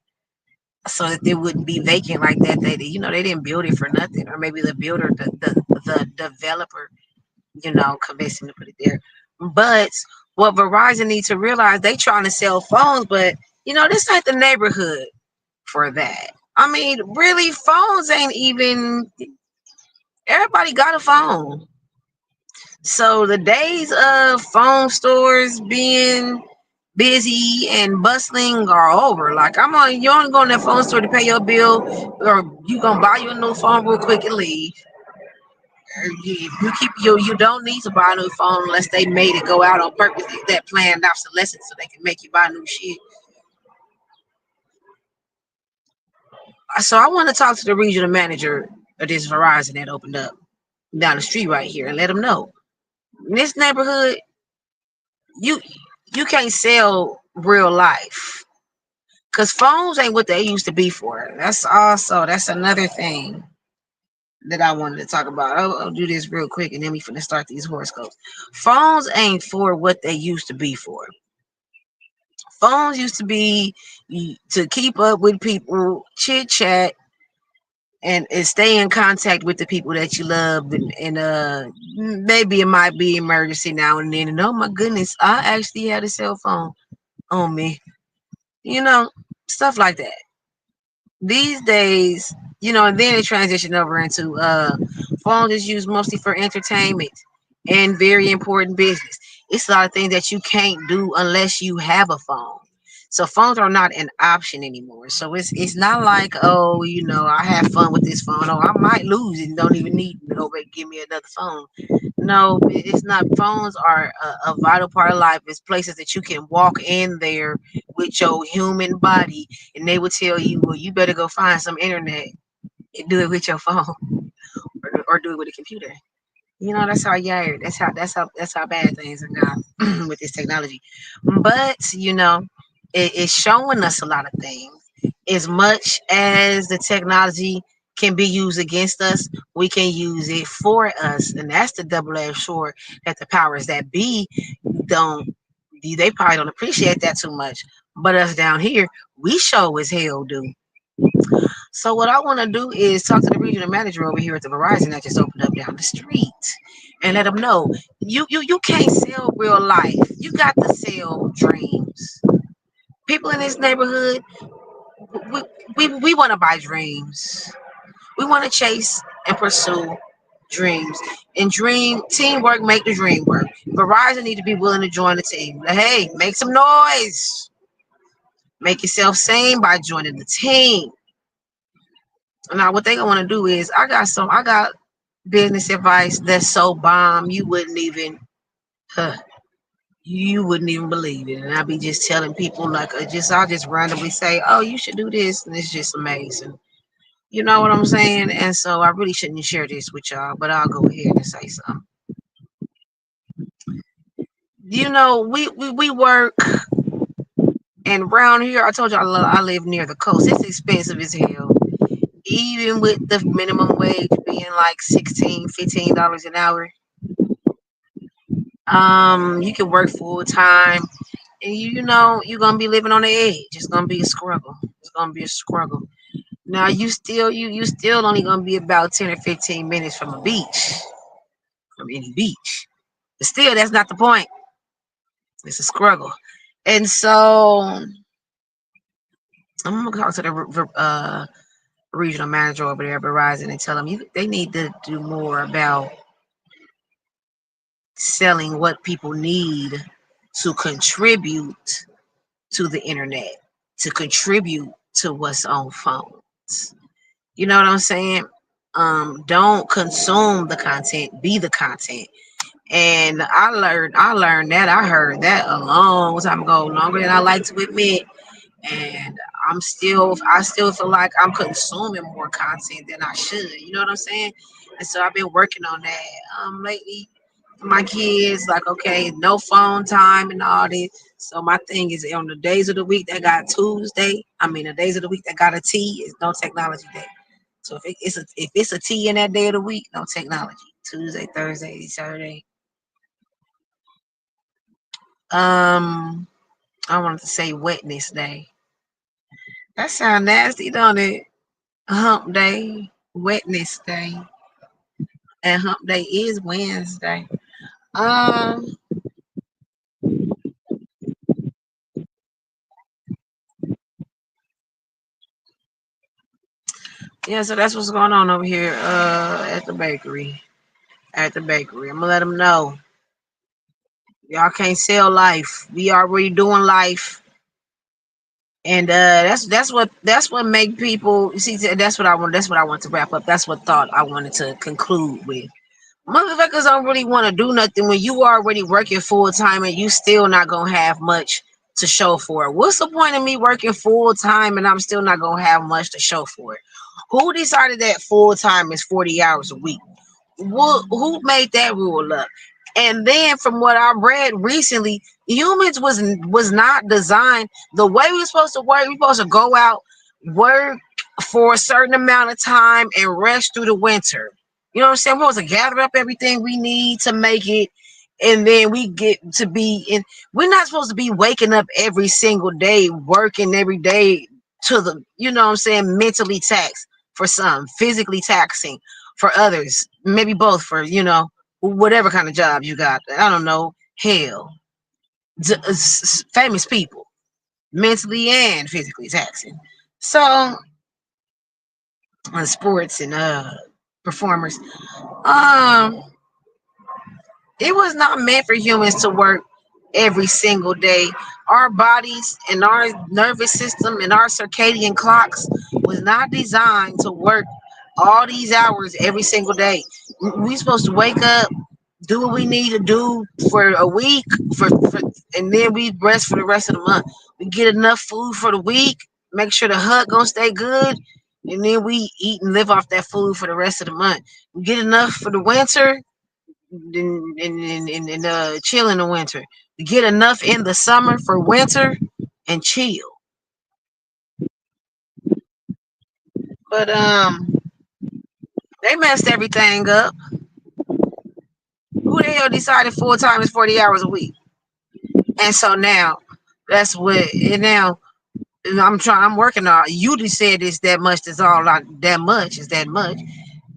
so that it wouldn't be vacant like that. They didn't build it for nothing, or maybe the builder, the developer, convinced him to put it there. But what Verizon needs to realize, they trying to sell phones, but This ain't the neighborhood for that. I mean, really, phones ain't even. Everybody got a phone. So the days of phone stores being busy and bustling are over. Like you only go in that phone store to pay your bill, or you gonna buy you a new phone real quick and leave. You don't need to buy a new phone unless they made it go out on purpose. That planned obsolescence, so they can make you buy new shit. So I want to talk to the regional manager of this Verizon that opened up down the street right here and let them know in this neighborhood you you can't sell real life because phones ain't what they used to be for. That's another thing that I wanted to talk about. I'll do this real quick and then we finna start these horoscopes. Phones ain't for what they used to be for. Phones used to be to keep up with people, chit chat, and stay in contact with the people that you love, and maybe it might be emergency now and then. And oh my goodness, I actually had a cell phone on me, you know, stuff like that. These days, and then it transitioned over into phones is used mostly for entertainment and very important business. It's a lot of things that you can't do unless you have a phone. So phones are not an option anymore. So it's not like, oh, I have fun with this phone. Oh, I might lose and don't even need to go back and give me another phone. No, it's not. Phones are a vital part of life. It's places that you can walk in there with your human body, and they will tell you, well, you better go find some internet and do it with your phone, or do it with a computer. That's how that's how bad things are now with this technology. But it's showing us a lot of things. As much as the technology can be used against us, we can use it for us, and that's the double-edged sword that the powers that be don't. They probably don't appreciate that too much, but us down here, we show as hell do. So what I want to do is talk to the regional manager over here at the Verizon that just opened up down the street, and let them know you can't sell real life. You got to sell dreams. People in this neighborhood, we we want to buy dreams. We want to chase and pursue dreams. And dream teamwork make the dream work. Verizon need to be willing to join the team. Hey, make some noise. Make yourself seen by joining the team. Now, what they gonna want to do is, I got business advice that's so bomb huh, you wouldn't even believe it. And I'll be just telling people like, I'll just randomly say, oh, you should do this, and it's just amazing. You know what I'm saying? And so I really shouldn't share this with y'all, but I'll go ahead and say something. We work, and around here, I told you I live near the coast. It's expensive as hell. Even with the minimum wage being like $16, $15 an hour, you can work full time, and you're gonna be living on the edge. It's gonna be a struggle. It's gonna be a struggle. Now you still only gonna be about 10 or 15 minutes from a beach, from any beach. But still, that's not the point. It's a struggle. And so I'm gonna talk to the regional manager over there at Verizon and tell them they need to do more about selling what people need to contribute to the internet, to contribute to what's on phones. You know what I'm saying? Don't consume the content, be the content. And I learned that. I heard that a long time ago, longer than I like to admit. And I still feel like I'm consuming more content than I should. You know what I'm saying? And so I've been working on that lately. My kids, like, okay, no phone time and all this. So my thing is, on the days of the week that got Tuesday, the days of the week that got a T is no technology day. So if it's a T in that day of the week, no technology. Tuesday, Thursday, Saturday. Um, I wanted to say wetness day. That sound nasty, don't it? Hump day, wetness day, and hump day is Wednesday. Um, Yeah, so that's what's going on over here at the bakery. At the bakery. I'm gonna let them know. Y'all can't sell life. We already doing life. And that's what make people see. That's what I want to wrap up. That's what thought I wanted to conclude with. Motherfuckers don't really want to do nothing when you already working full time and you still not gonna have much to show for it. What's the point of me working full time and I'm still not gonna have much to show for it? Who decided that full time is 40 hours a week? Who made that rule up? And then from what I read recently, humans was not designed the way we're supposed to work. We're supposed to go out, work for a certain amount of time, and rest through the winter. You know what I'm saying? We're supposed to gather up everything we need to make it, and then we get to be in. We're not supposed to be waking up every single day, working every day to the, you know what I'm saying, mentally taxed for some, physically taxing for others, maybe both for, whatever kind of job you got. I don't know. Hell, famous people, mentally and physically taxing. So, sports and performers. Um, it was not meant for humans to work every single day. Our bodies and our nervous system and our circadian clocks was not designed to work all these hours every single day. We supposed to wake up, do what we need to do for a week, and then we rest for the rest of the month. We get enough food for the week, make sure the hut gonna stay good, and then we eat and live off that food for the rest of the month. We get enough for the winter, and chill in the winter. We get enough in the summer for winter and chill. But they messed everything up. Who the hell decided full time is 40 hours a week? And so now that's what. And now I'm working on. You just said it's that much. That's all. That much is that much.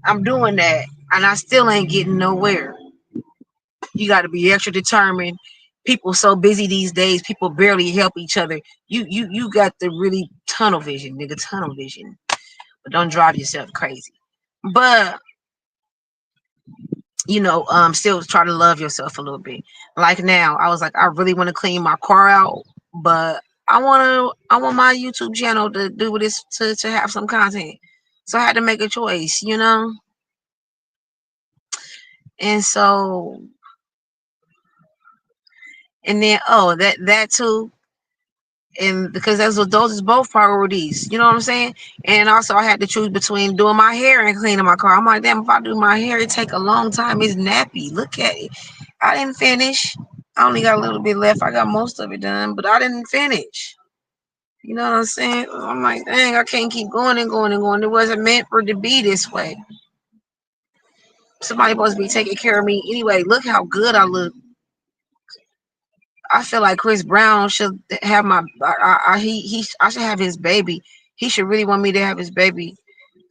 I'm doing that, and I still ain't getting nowhere. You got to be extra determined. People so busy these days. People barely help each other. You got the really tunnel vision, nigga. Tunnel vision. But don't drive yourself crazy. But still try to love yourself a little bit. Like now, I was like, I really want to clean my car out, but I want my YouTube channel to do this to have some content. So I had to make a choice. And so, and then that too, and because those is both priorities. You know what I'm saying? And also I had to choose between doing my hair and cleaning my car. I'm like, damn, if I do my hair, it take a long time. It's nappy. Look at it. I didn't finish. I only got a little bit left. I got most of it done, but I didn't finish. You know what I'm saying? I'm like, dang, I can't keep going and going and going. It wasn't meant for it to be this way. Somebody supposed to be taking care of me anyway. Look how good I look. I feel like Chris Brown should have my. I should have his baby. He should really want me to have his baby,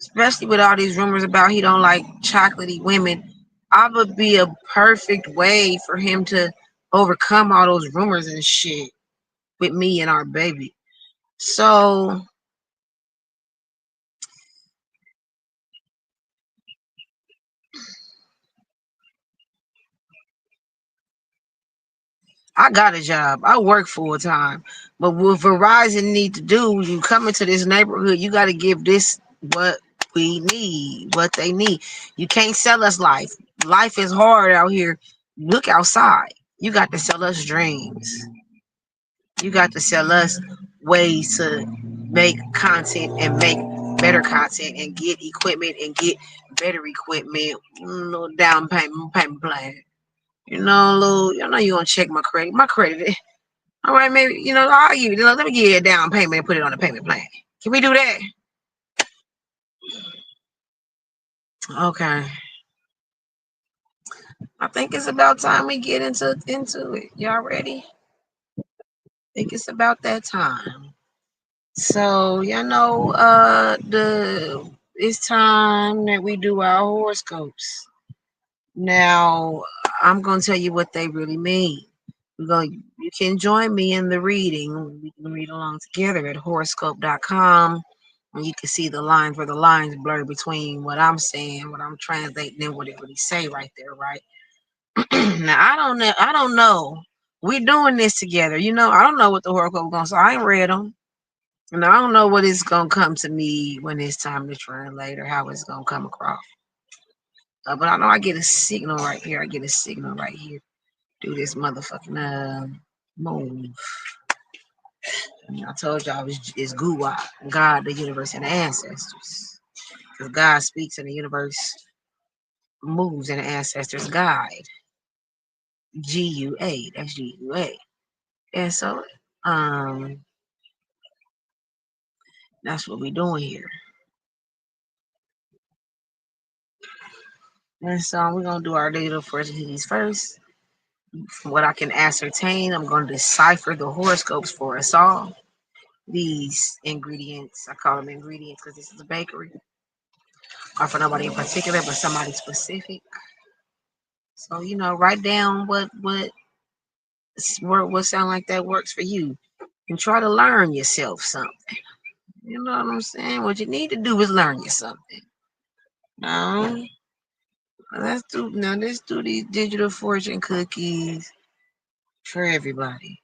especially with all these rumors about he don't like chocolatey women. I would be a perfect way for him to overcome all those rumors and shit with me and our baby. So I got a job. I work full time. But what Verizon need to do, you come into this neighborhood, you got to give this what we need, what they need. You can't sell us life. Life is hard out here. Look outside. You got to sell us dreams. You got to sell us ways to make content and make better content and get equipment and get better equipment. Little down payment plan. You're gonna check my credit. My credit. All right, maybe I'll give you. Let me give you a down payment and put it on a payment plan. Can we do that? Okay. I think it's about time we get into it. Y'all ready? I think it's about that time. So the it's time that we do our horoscopes. Now I'm gonna tell you what they really mean. You can join me in the reading. We can read along together at horoscope.com. And you can see the lines where the lines blur between what I'm saying, what I'm translating, and what it really say right there, right? Now I don't know. I don't know. We're doing this together. You know, I don't know what the horoscope gonna say. I ain't read them. And I don't know what it's gonna come to me when it's time to translate or how it's gonna come across. But I know I get a signal right here. I get a signal right here. Do this motherfucking move. I told y'all it's Guwa, God, the universe, and the ancestors. Because God speaks and the universe moves and the ancestors guide. GUA. That's GUA. And so that's what we're doing here. And so we're gonna do our digital fortunes first. From what I can ascertain, I'm gonna decipher the horoscopes for us all. These ingredients, I call them ingredients because this is a bakery. Or for nobody in particular, but somebody specific. So you know, write down what sound like that works for you, and try to learn yourself something. You know what I'm saying? What you need to do is learn you something. No, let's do these digital fortune cookies for everybody.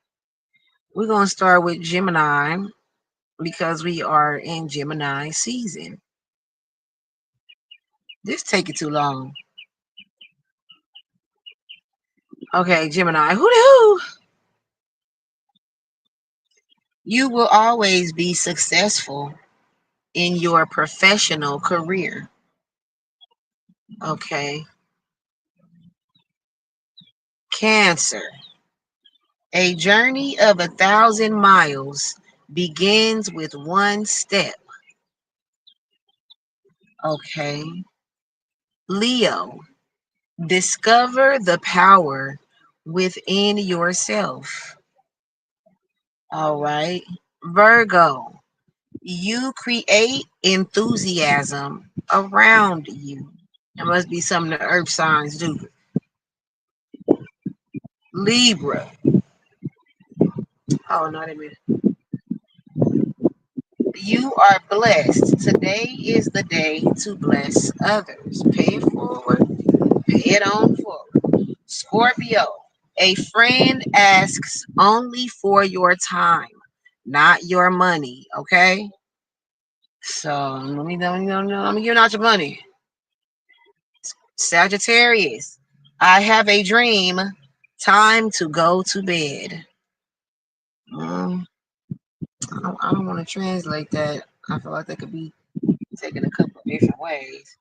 We're gonna start with Gemini because we are in Gemini season. This taking too long. Okay, Gemini. Who the who? You will always be successful in your professional career. Okay. Cancer. A journey of 1,000 miles begins with one step. Okay. Leo. Discover the power within yourself. All right. Virgo. You create enthusiasm around you. There must be something the earth signs do. Libra. Oh, no, minute. You are blessed. Today is the day to bless others. Pay it forward, pay it on forward. Scorpio. A friend asks only for your time, not your money. Okay? So let me give out your money. Sagittarius. I have a dream. Time to go to bed. I don't want to translate that. I feel like that could be taken a couple of different ways.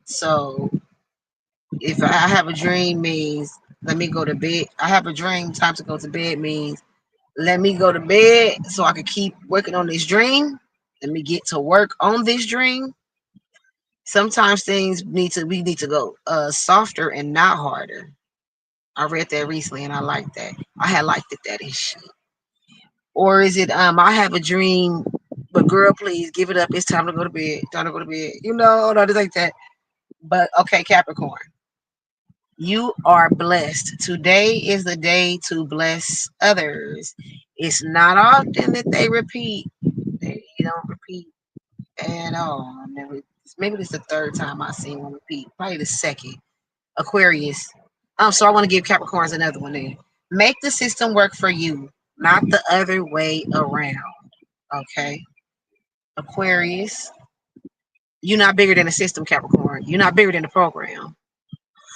So if I have a dream means let me go to bed. I have a dream. Time to go to bed means let me go to bed so I can keep working on this dream. Let me get to work on this dream. Sometimes we need to go softer and not harder. I read that recently and I like that. I had liked it that is shit. Or is it I have a dream, but girl, please give it up. It's time to go to bed. Time to go to bed. You know, not like that. But okay, Capricorn. You are blessed. Today is the day to bless others. It's not often that they repeat. They don't repeat at all. Maybe this is the third time I've seen one repeat. Probably the second. Aquarius. So I want to give Capricorns another one there. Make the system work for you, not the other way around. Okay. Aquarius. You're not bigger than the system, Capricorn. You're not bigger than the program.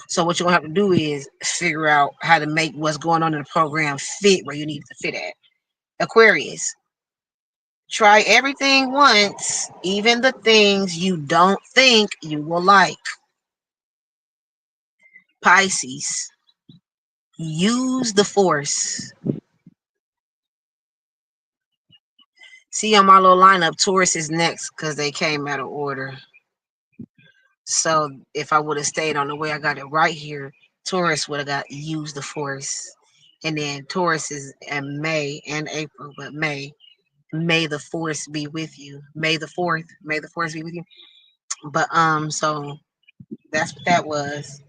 So what you're gonna have to do is figure out how to make what's going on in the program fit where you need it to fit at. Aquarius. Try everything once, even the things you don't think you will like. Pisces. Use the force. See on my little lineup, Taurus is next because they came out of order. So if I would have stayed on the way I got it right here, Taurus would have got use the force. And then Taurus is in May and April, but May the force be with you. May the 4th, may the force be with you. But so that's what that was.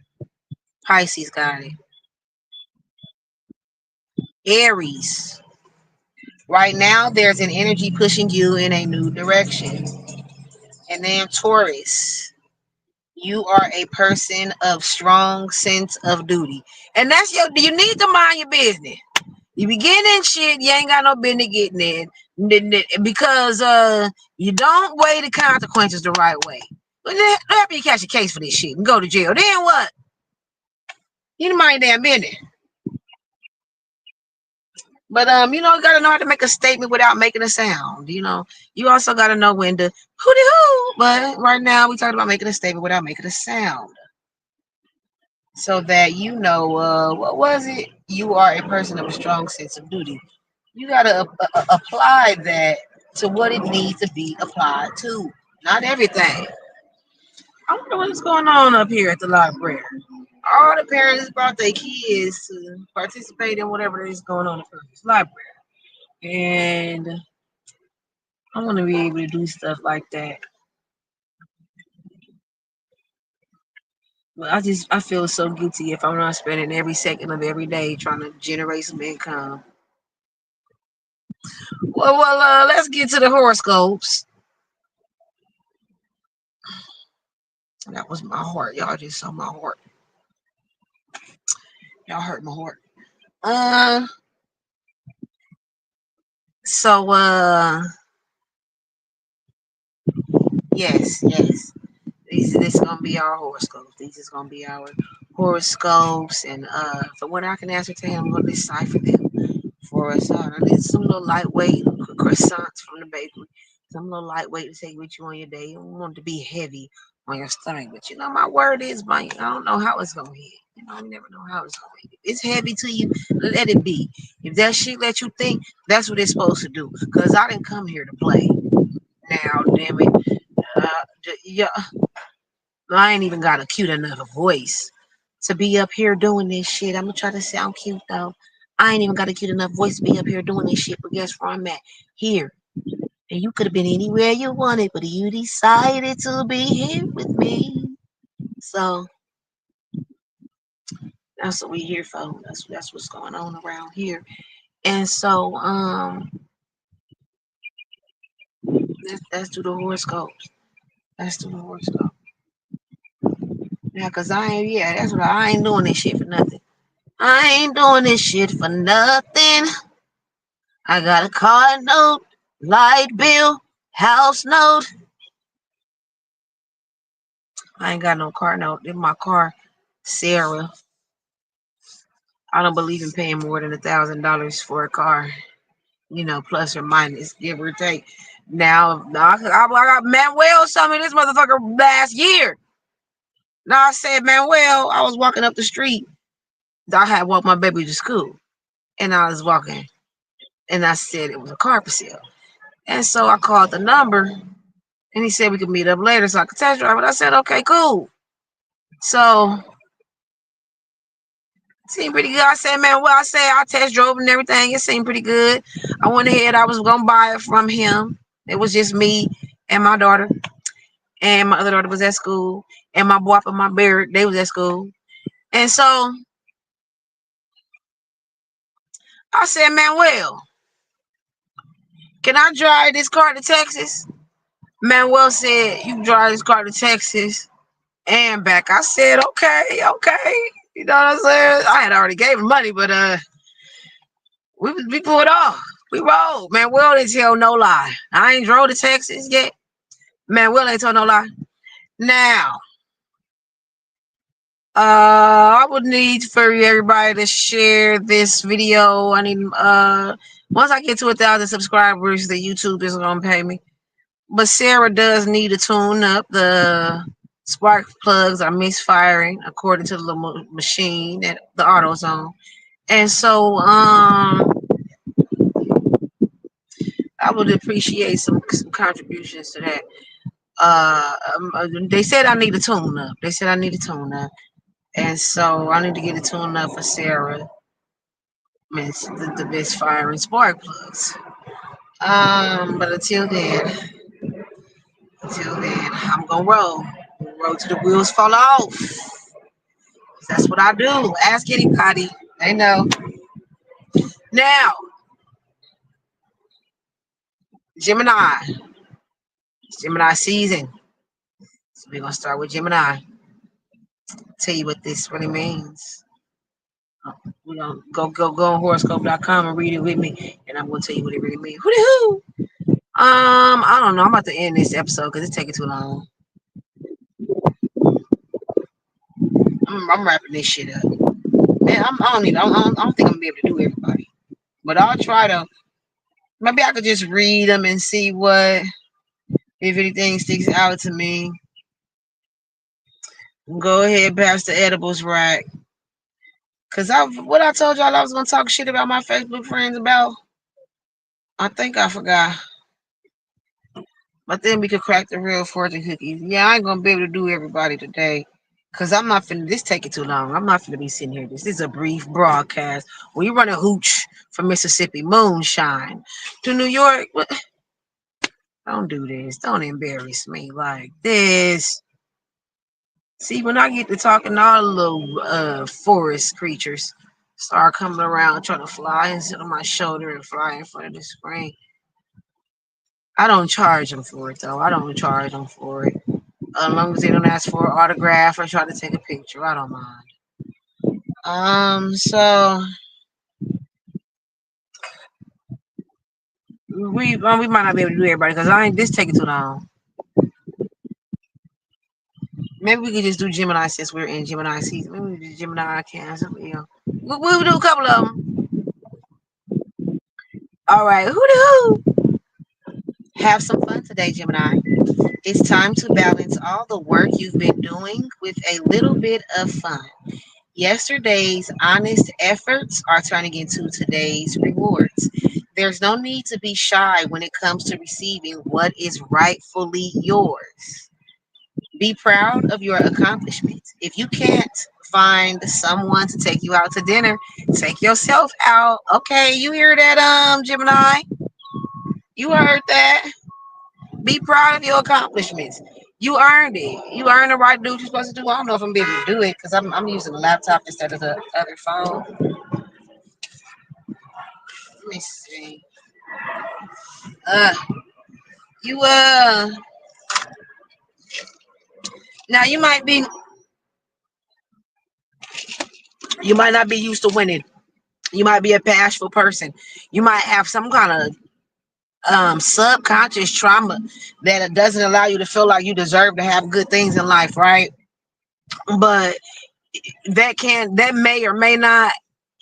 Pisces got it. Aries. Right now, there's an energy pushing you in a new direction. And then Taurus, you are a person of strong sense of duty. And that's you need to mind your business. You be getting in shit, you ain't got no business getting in. Because you don't weigh the consequences the right way. But after you catch a case for this shit and go to jail, then what? You don't mind your damn business. But you gotta know how to make a statement without making a sound. You also gotta know when to hooty hoo. But right now we talking about making a statement without making a sound. So that what was it? You are a person of a strong sense of duty. You gotta apply that to what it needs to be applied to. Not everything. I wonder what's going on up here at the library. All the parents brought their kids to participate in whatever is going on at this library. And I want to be able to do stuff like that. But I feel so guilty if I'm not spending every second of every day trying to generate some income. Well, let's get to the horoscopes. That was my heart. Y'all just saw my heart. Y'all hurt my heart. So yes. This is gonna be our horoscopes. These is gonna be our horoscopes, and from what I can ascertain, I'm gonna decipher them for us. I need some little lightweight croissants from the bakery, some little lightweight to take with you on your day. I want it to be heavy on your stomach, but my word is, I don't know how it's gonna hit. I never know how it's gonna hit. If it's heavy to you, let it be. If that shit let you think, that's what it's supposed to do. Cause I didn't come here to play. Now, damn it, yeah. I ain't even got a cute enough voice to be up here doing this shit. I'm gonna try to sound cute though. I ain't even got a cute enough voice to be up here doing this shit. But guess where I'm at? Here. And you could have been anywhere you wanted, but you decided to be here with me. So that's what we here for. That's what's going on around here. And so let's do the horoscopes. Let's do the horoscope. Yeah, cause that's what I ain't doing this shit for nothing. I ain't doing this shit for nothing. I got a car note, light bill, house note. I ain't got no car note. In my car, Sarah. I don't believe in paying more than $1,000 for a car. Plus or minus, give or take. Now, I got Manuel some of this motherfucker last year. Now I said, Manuel, I was walking up the street. I had walked my baby to school, and I was walking, and I said it was a car for sale. And so I called the number, and he said we could meet up later so I could test drive it. I said, okay, cool. So seemed pretty good. I said, man, I test drove and everything. It seemed pretty good. I went ahead. I was going to buy it from him. It was just me and my daughter. And my other daughter was at school. And my boy and my bear, they was at school. And so I said, Manuel, can I drive this car to Texas? Manuel said, you can drive this car to Texas and back. I said, okay. You know what I'm saying? I had already gave him money, but we pulled off. We rolled. Man, Will didn't tell no lie. I ain't drove to Texas yet. Man, Will ain't told no lie. Now, I would need for everybody to share this video. I need once I get to 1,000 subscribers, the YouTube is gonna pay me. But Sarah does need to tune up. The spark plugs are misfiring according to the machine that the auto's on. And so I would appreciate some contributions to that. They said I need a tune up. And so I need to get a tune up for Sarah. The misfiring spark plugs. But until then, I'm gonna roll. Roll till the wheels fall off. That's what I do. Ask anybody. They know. Now, Gemini. Gemini season. So we're gonna start with Gemini. Tell you what this really means. We're gonna go on horoscope.com and read it with me, and I'm gonna tell you what it really means. Hoo-hoo! I don't know. I'm about to end this episode because it's taking too long. I'm wrapping this shit up. Man, I don't think I'm gonna be able to do everybody, but I'll try to. Maybe I could just read them and see what, if anything sticks out to me. Go ahead, pass the edibles right. Cause what I told y'all I was gonna talk shit about my Facebook friends about. I think I forgot. But then we could crack the real fortune cookies. Yeah, I ain't gonna be able to do everybody today. Cause I'm not finna this taking too long. I'm not finna be sitting here. This is a brief broadcast. We run a hooch from Mississippi moonshine to New York. Don't do this. Don't embarrass me like this. See, when I get to talking, all the little forest creatures start coming around trying to fly and sit on my shoulder and fly in front of the screen. I don't charge them for it though. I don't charge them for it. As long as they don't ask for an autograph or try to take a picture, I don't mind. So we might not be able to do everybody because I ain't this taking too long. Maybe we could just do Gemini since we're in Gemini season. Maybe we do Gemini, Cancer, Leo. We'll do a couple of them. All right, who? Have some fun today, Gemini. It's time to balance all the work you've been doing with a little bit of fun. Yesterday's honest efforts are turning into today's rewards. There's no need to be shy when it comes to receiving what is rightfully yours. Be proud of your accomplishments. If you can't find someone to take you out to dinner, take yourself out. Okay, you hear that, Gemini? You heard that? Be proud of your accomplishments. You earned it. You earned the right to do what you're supposed to do. I don't know if I'm able to do it because I'm using a laptop instead of the other phone. Let me see. Uh, you now you might not be used to winning. You might be a bashful person. You might have some kind of subconscious trauma that doesn't allow you to feel like you deserve to have good things in life, right? But that may or may not,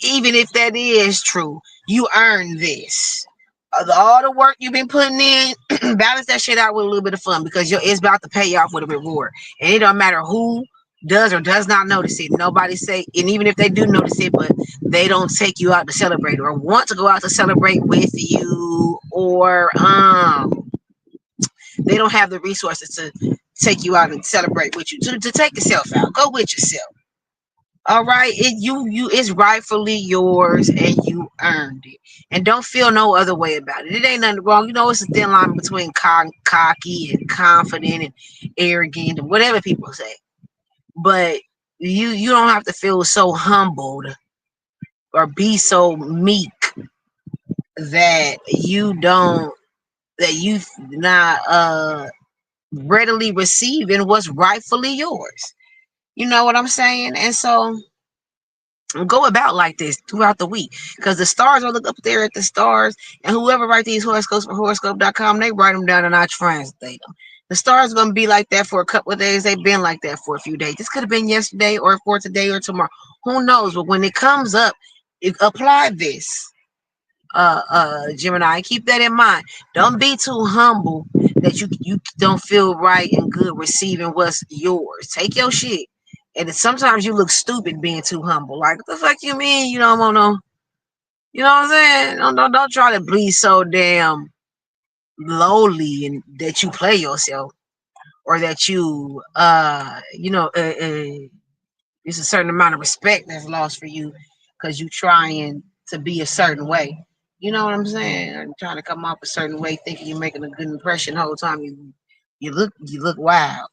even if that is true, you earn this. All the work you've been putting in, balance that shit out with a little bit of fun because it's about to pay off with a reward. And it don't matter who does or does not notice it. Nobody say, and even if they do notice it, but they don't take you out to celebrate or want to go out to celebrate with you, or they don't have the resources to take you out and celebrate with you, to take yourself out. Go with yourself. All right, it's rightfully yours and you earned it. And don't feel no other way about it. It ain't nothing wrong. You know, it's a thin line between cocky and confident and arrogant and whatever people say. But you don't have to feel so humbled or be so meek that you not readily receiving what's rightfully yours. You know what I'm saying? And so go about like this throughout the week because the stars will look up there at the stars, and whoever write these horoscopes for horoscope.com, they write them down and I translate them. The stars are going to be like that for a couple of days. They've been like that for a few days. This could have been yesterday or for today or tomorrow, who knows? But when it comes up, apply this, Gemini. Keep that in mind. Don't be too humble that you don't feel right and good receiving what's yours. Take your shit. And sometimes you look stupid being too humble. Like, what the fuck you mean you don't want no, you know what I'm saying? Don't try to be so damn lowly and that you play yourself, or that it's a certain amount of respect that's lost for you because you trying to be a certain way. You know what I'm saying? I'm trying to come off a certain way, thinking you're making a good impression the whole time. You look wild.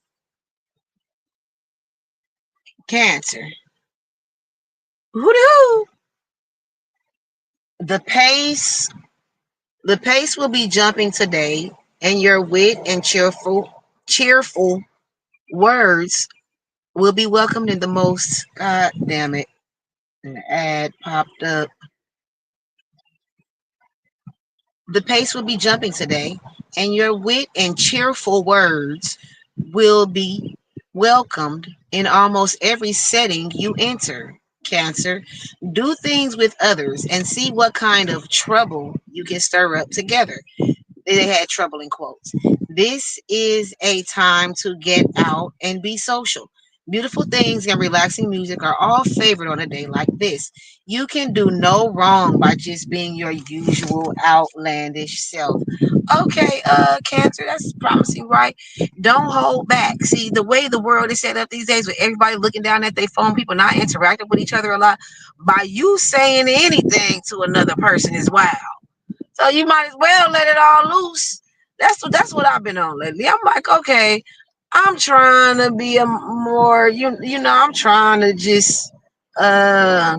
Cancer. Who the pace The pace will be jumping today, and your wit and cheerful words will be welcomed in the most. God damn it! An ad popped up. The pace will be jumping today, and your wit and cheerful words will be welcomed in almost every setting you enter. Cancer, do things with others and see what kind of trouble you can stir up together. They had trouble in quotes. This is a time to get out and be social. Beautiful things and relaxing music are all favored on a day like this. You can do no wrong by just being your usual outlandish self. Okay, Cancer, that's promising, right? Don't hold back. See, the way the world is set up these days with everybody looking down at their phone, people not interacting with each other a lot, by you saying anything to another person is wild. So you might as well let it all loose. That's what I've been on lately. I'm like, okay, I'm trying to be a more I'm trying to just uh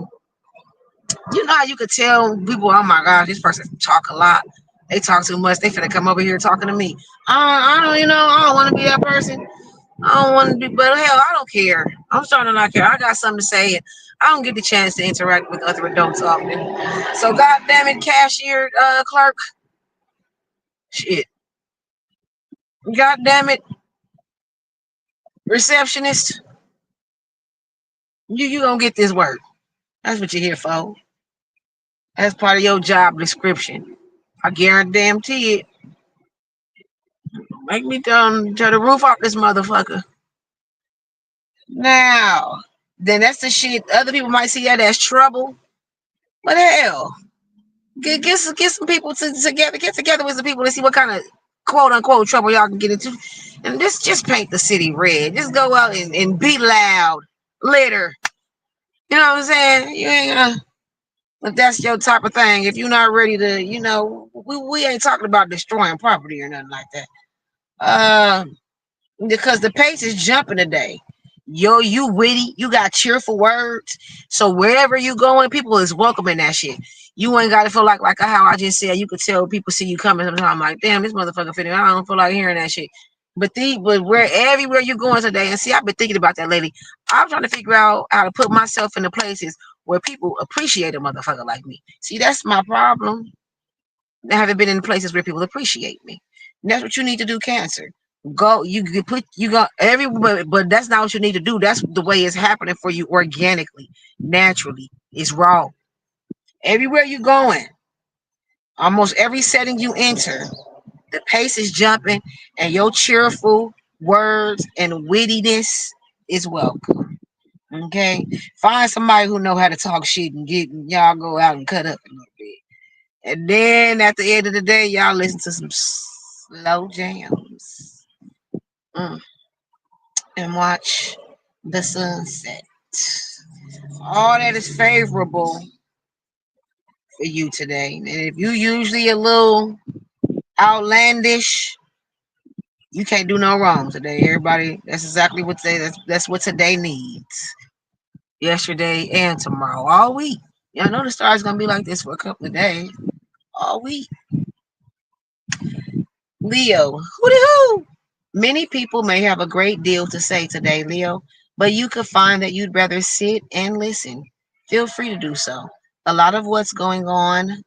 how you could tell people, oh my gosh, this person talk a lot. They talk too much. They finna come over here talking to me. I don't I don't want to be that person. I don't want to be, but hell, I don't care. I'm starting to not care. I got something to say, and I don't get the chance to interact with other adults often. So, God damn it, cashier, clerk, shit. God damn it, receptionist, you gonna get this work. That's what you're here for. That's part of your job description. I guarantee it. Make me turn the roof off this motherfucker. Now, then that's the shit. Other people might see that as trouble. But hell, get some people together. Get together with some people to see what kind of quote unquote trouble y'all can get into. And just paint the city red. Just go out and be loud. Litter. You know what I'm saying? You ain't gonna. If that's your type of thing, if you're not ready to, we ain't talking about destroying property or nothing like that. Because the pace is jumping today. Yo, you witty, you got cheerful words. So wherever you going, people is welcoming that shit. You ain't gotta feel like how I just said. You could tell people see you coming. Sometimes I'm like, damn, this motherfucker fitting. I don't feel like hearing that shit. But where everywhere you going today, and see, I've been thinking about that lately. I'm trying to figure out how to put myself in the places where people appreciate a motherfucker like me. See, that's my problem. I haven't been in places where people appreciate me. And that's what you need to do, Cancer. Go, you got everywhere, but that's not what you need to do. That's the way it's happening for you organically, naturally. It's raw. Everywhere you going, almost every setting you enter, the pace is jumping, and your cheerful words and wittiness is welcome. Okay, find somebody who know how to talk shit and get y'all go out and cut up a little bit. And then at the end of the day, y'all listen to some slow jams and watch the sunset. All that is favorable for you today. And if you usually a little outlandish, you can't do no wrong today. Everybody, that's exactly what that's what today needs. Yesterday and tomorrow, all week. Yeah, I know the star's gonna be like this for a couple of days. All week. Leo, who the who? Many people may have a great deal to say today, Leo, but you could find that you'd rather sit and listen. Feel free to do so. A lot of what's going on,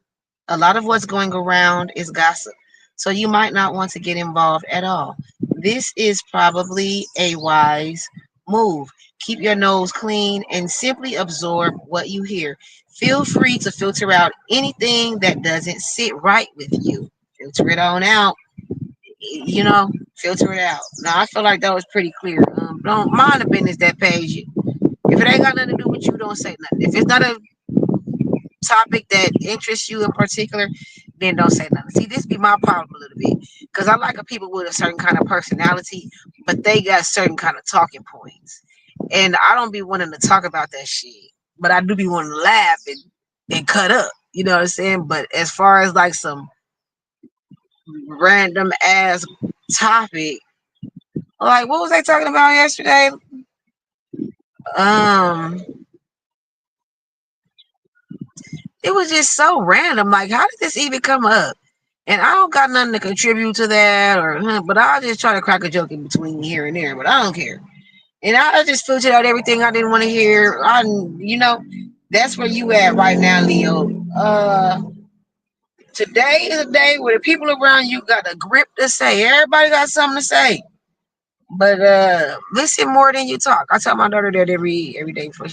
a lot of what's going around is gossip, so you might not want to get involved at all. This is probably a wise move. Keep your nose clean and simply absorb what you hear. Feel free to filter out anything that doesn't sit right with you. Filter it on out, filter it out. Now I feel like that was pretty clear. Don't mind the business that pays you. If it ain't got nothing to do with you, don't say nothing. If it's not a topic that interests you in particular, then don't say nothing. See, this be my problem a little bit because I like a people with a certain kind of personality, but they got certain kind of talking points, and I don't be wanting to talk about that shit, but I do be wanting to laugh and cut up. You know what I'm saying? But as far as like some random ass topic, like what was they talking about yesterday? Um, it was just so random. Like, how did this even come up? And I don't got nothing to contribute to that, but I just try to crack a joke in between here and there. But I don't care. And I just filtered out everything I didn't want to hear. That's where you at right now, Leo. Today is a day where the people around you got a grip to say. Everybody got something to say. But listen more than you talk. I tell my daughter that every day before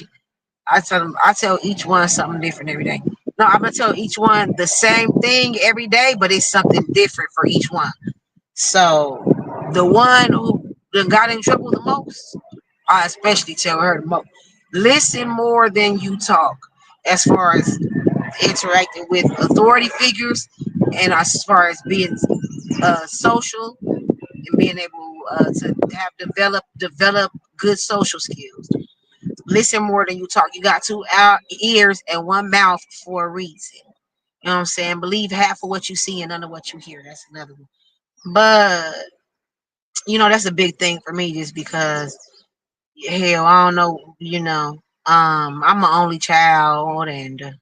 I tell each one something different every day. No, I'm gonna tell each one the same thing every day, but it's something different for each one. So the one who done got in trouble the most, I especially tell her the most. Listen more than you talk, as far as interacting with authority figures, and as far as being social and being able to have develop good social skills. Listen more than you talk. You got two ears and one mouth for a reason. You know what I'm saying? Believe half of what you see and none of what you hear. That's another one. But that's a big thing for me, just because hell, I don't know. I'm an only child, and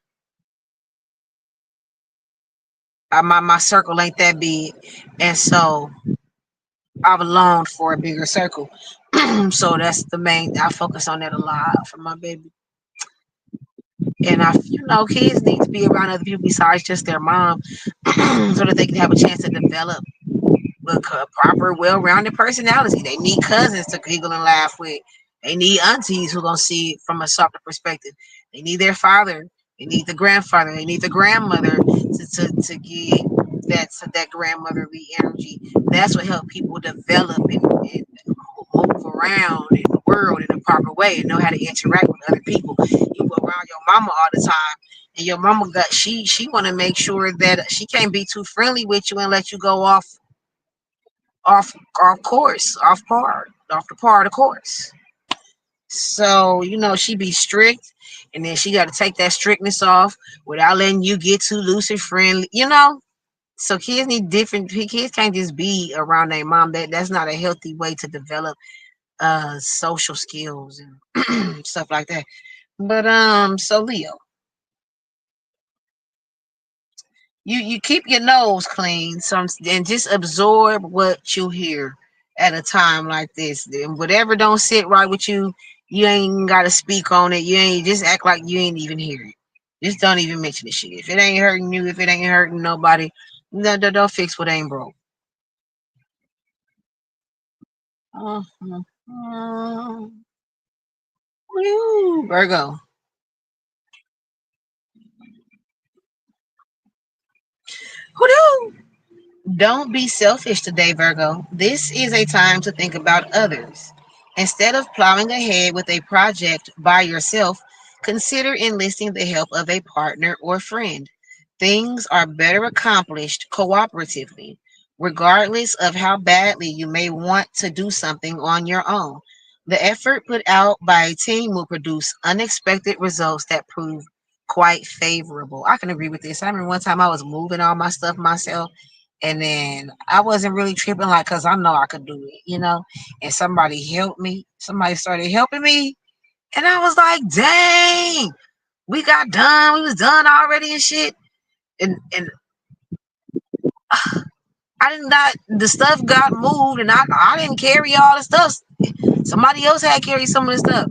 my circle ain't that big, and so I've longed for a bigger circle. So that's the main. I focus on that a lot for my baby. And kids need to be around other people besides just their mom, so that they can have a chance to develop a proper, well-rounded personality. They need cousins to giggle and laugh with. They need aunties who gonna see it from a softer perspective. They need their father. They need the grandfather. They need the grandmother to get that grandmotherly energy. That's what helps people develop and move around in the world in a proper way and know how to interact with other people. You go around your mama all the time, and your mama she want to make sure that she can't be too friendly with you and let you go off off course, off the par of the course. So she be strict, and then she got to take that strictness off without letting you get too loose and friendly. So kids need different. Kids can't just be around their mom. That's not a healthy way to develop social skills and stuff like that. But so Leo, you keep your nose clean, and just absorb what you hear at a time like this. And whatever don't sit right with you, you ain't gotta speak on it. You ain't just act like you ain't even hear it. Just don't even mention the shit. If it ain't hurting you, if it ain't hurting nobody, no, don't fix what ain't broke. Woo, Virgo. Woo. Don't be selfish today, Virgo. This is a time to think about others. Instead of plowing ahead with a project by yourself, consider enlisting the help of a partner or friend. Things are better accomplished cooperatively, regardless of how badly you may want to do something on your own. The effort put out by a team will produce unexpected results that prove quite favorable. I can agree with this. I remember one time I was moving all my stuff myself, and then I wasn't really tripping, like, because I know I could do it. And somebody helped me. Somebody started helping me. And I was like, dang, we got done. We was done already and shit. And I didn't got the stuff got moved, and I didn't carry all the stuff. Somebody else had carried some of the stuff.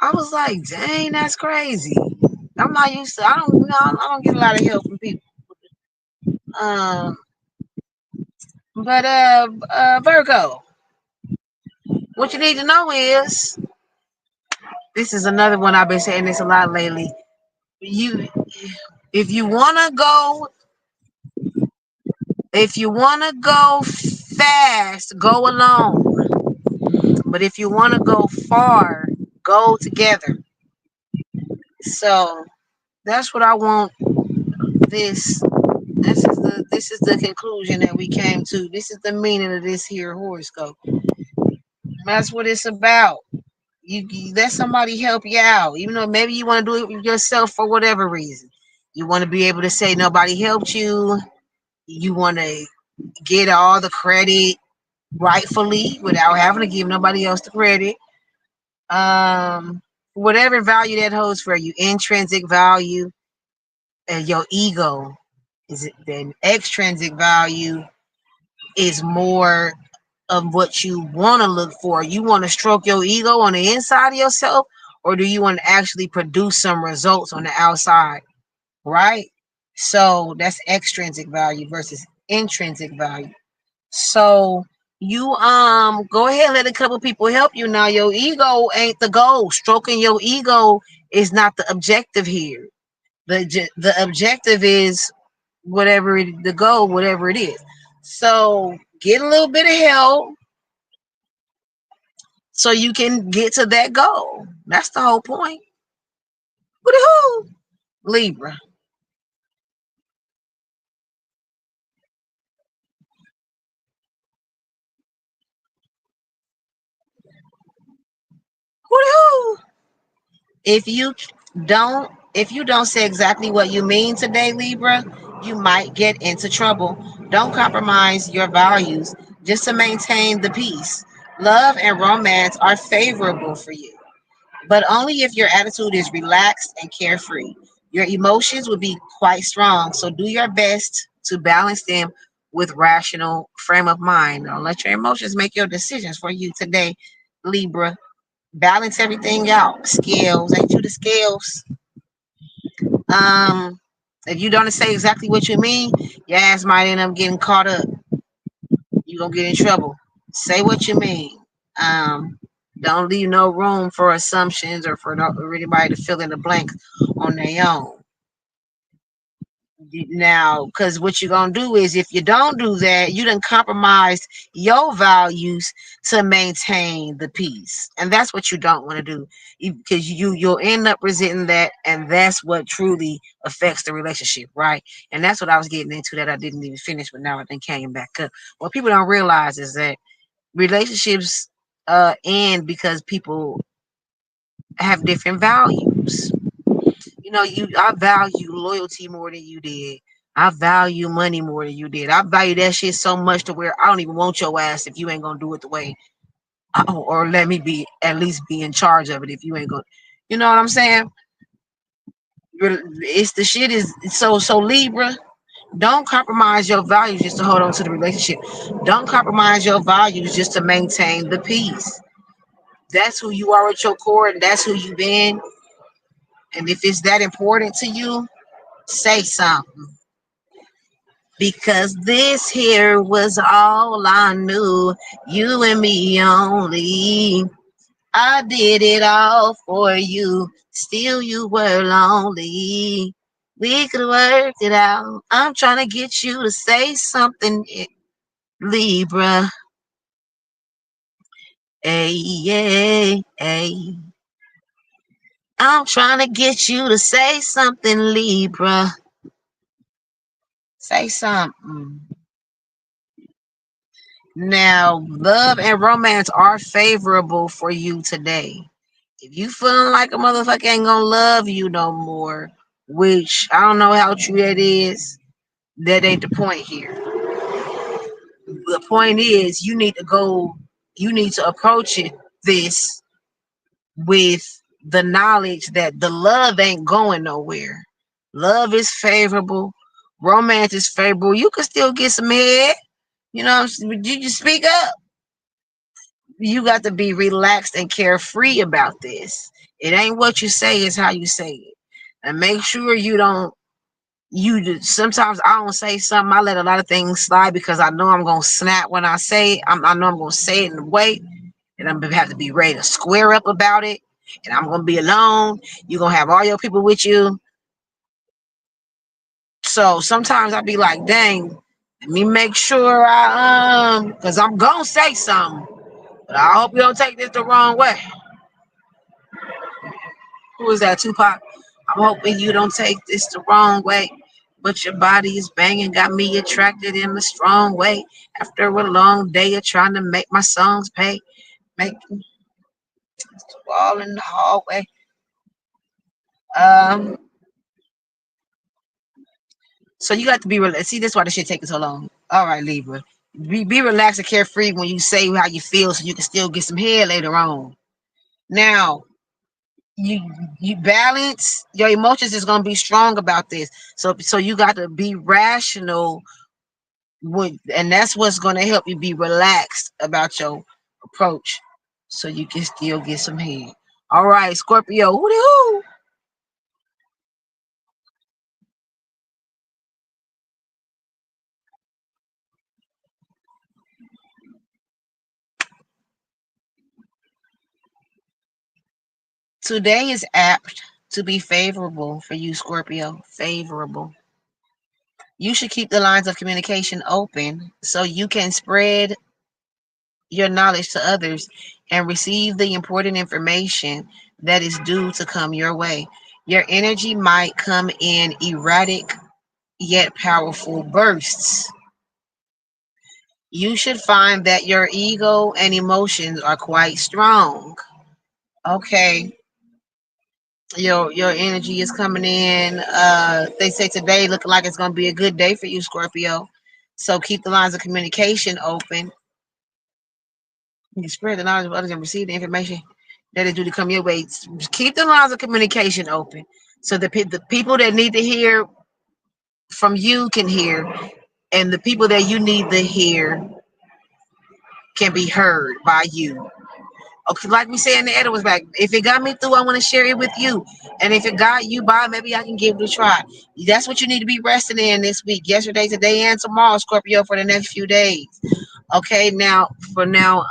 I was like, dang, that's crazy. I'm not used to. I don't get a lot of help from people. Um, but Virgo, what you need to know is, this is another one. I've been saying this a lot lately. You, if you wanna go, fast, go alone. But if you wanna go far, go together. So that's what I want. This this is the conclusion that we came to. This is the meaning of this here horoscope. That's what it's about. You let somebody help you out, even though maybe you want to do it yourself for whatever reason. You want to be able to say nobody helped you. You want to get all the credit rightfully without having to give nobody else the credit. Whatever value that holds for you, intrinsic value, and your ego. Is it then extrinsic value is more of what you want to look for. You want to stroke your ego on the inside of yourself, or do you want to actually produce some results on the outside? Right? So that's extrinsic value versus intrinsic value. So you go ahead and let a couple people help you. Now your ego ain't the goal. Stroking your ego is not the objective here. The objective is the goal, whatever it is. So get a little bit of help so you can get to that goal. That's the whole point. Woo-hoo! Libra. Woo-hoo! If you don't say exactly what you mean today, Libra, you might get into trouble. Don't compromise your values just to maintain the peace. Love and romance are favorable for you, but only if your attitude is relaxed and carefree. Your emotions will be quite strong, so do your best to balance them with rational frame of mind. Don't let your emotions make your decisions for you today, Libra. Balance everything out. Scales, ain't you the scales? Um, if you don't say exactly what you mean, your ass might end up getting caught up. You're gonna get in trouble. Say what you mean. Um, don't leave no room for assumptions or for anybody to fill in the blanks on their own. Now, because what you're gonna do is, if you don't do that, you done compromise your values to maintain the peace, and that's what you don't want to do, because you'll end up resenting that, and that's what truly affects the relationship, right? And that's what I was getting into that I didn't even finish, but now I think came back up. What people don't realize is that relationships end because people have different values. I value loyalty more than you did. I value money more than you did. I value that shit so much to where I don't even want your ass if you ain't gonna do it the way, or let me be at least be in charge of it if you ain't gonna. You know what I'm saying? It's the shit is so Libra. Don't compromise your values just to hold on to the relationship. Don't compromise your values just to maintain the peace. That's who you are at your core, and that's who you been. And if it's that important to you, say something. Because this here was all I knew, you and me only. I did it all for you, still you were lonely. We could work it out. I'm trying to get you to say something, Libra. Hey, yeah, hey. I'm trying to get you to say something, Libra. Say something. Now, love and romance are favorable for you today. If you feeling like a motherfucker ain't gonna love you no more, which I don't know how true that is, that ain't the point here. The point is you need to approach this with the knowledge that the love ain't going nowhere. Love is favorable, romance is favorable. You can still get some head. You just speak up. You got to be relaxed and carefree about this. It ain't what you say, it's how you say it. And make sure you don't sometimes I don't say something. I let a lot of things slide because I know I'm gonna snap when I say it. I know I'm gonna say it in a way, and I'm gonna have to be ready to square up about it. And I'm gonna be alone. You're gonna have all your people with you. So sometimes I be like, dang, let me make sure because I'm gonna say something. But I hope you don't take this the wrong way. Who is that, Tupac? I'm hoping you don't take this the wrong way. But your body is banging, got me attracted in a strong way. After a long day of trying to make my songs pay, make the wall in the hallway. Um, so you got to be relaxed. See, that's why this shit taking so long. All right, Libra. Be relaxed and carefree when you say how you feel so you can still get some head later on. Now, you you balance your emotions is going to be strong about this. So you got to be rational and that's what's going to help you be relaxed about your approach so you can still get some head. All right, Scorpio. Hoo-dee-hoo. Today is apt to be favorable for you, Scorpio. Favorable. You should keep the lines of communication open so you can spread your knowledge to others and receive the important information that is due to come your way. Your energy might come in erratic yet powerful bursts. You should find that your ego and emotions are quite strong. Okay, your energy is coming in. They say today looking like it's gonna be a good day for you, Scorpio. So keep the lines of communication open. You can spread the knowledge of others and receive the information that is due to come your way. Keep the lines of communication open so the people that need to hear from you can hear, and the people that you need to hear can be heard by you. Okay, like we said in the edit was back. If it got me through, I want to share it with you. And if it got you by, maybe I can give it a try. That's what you need to be resting in this week. Yesterday, today, and tomorrow, Scorpio, for the next few days. Okay, now for now,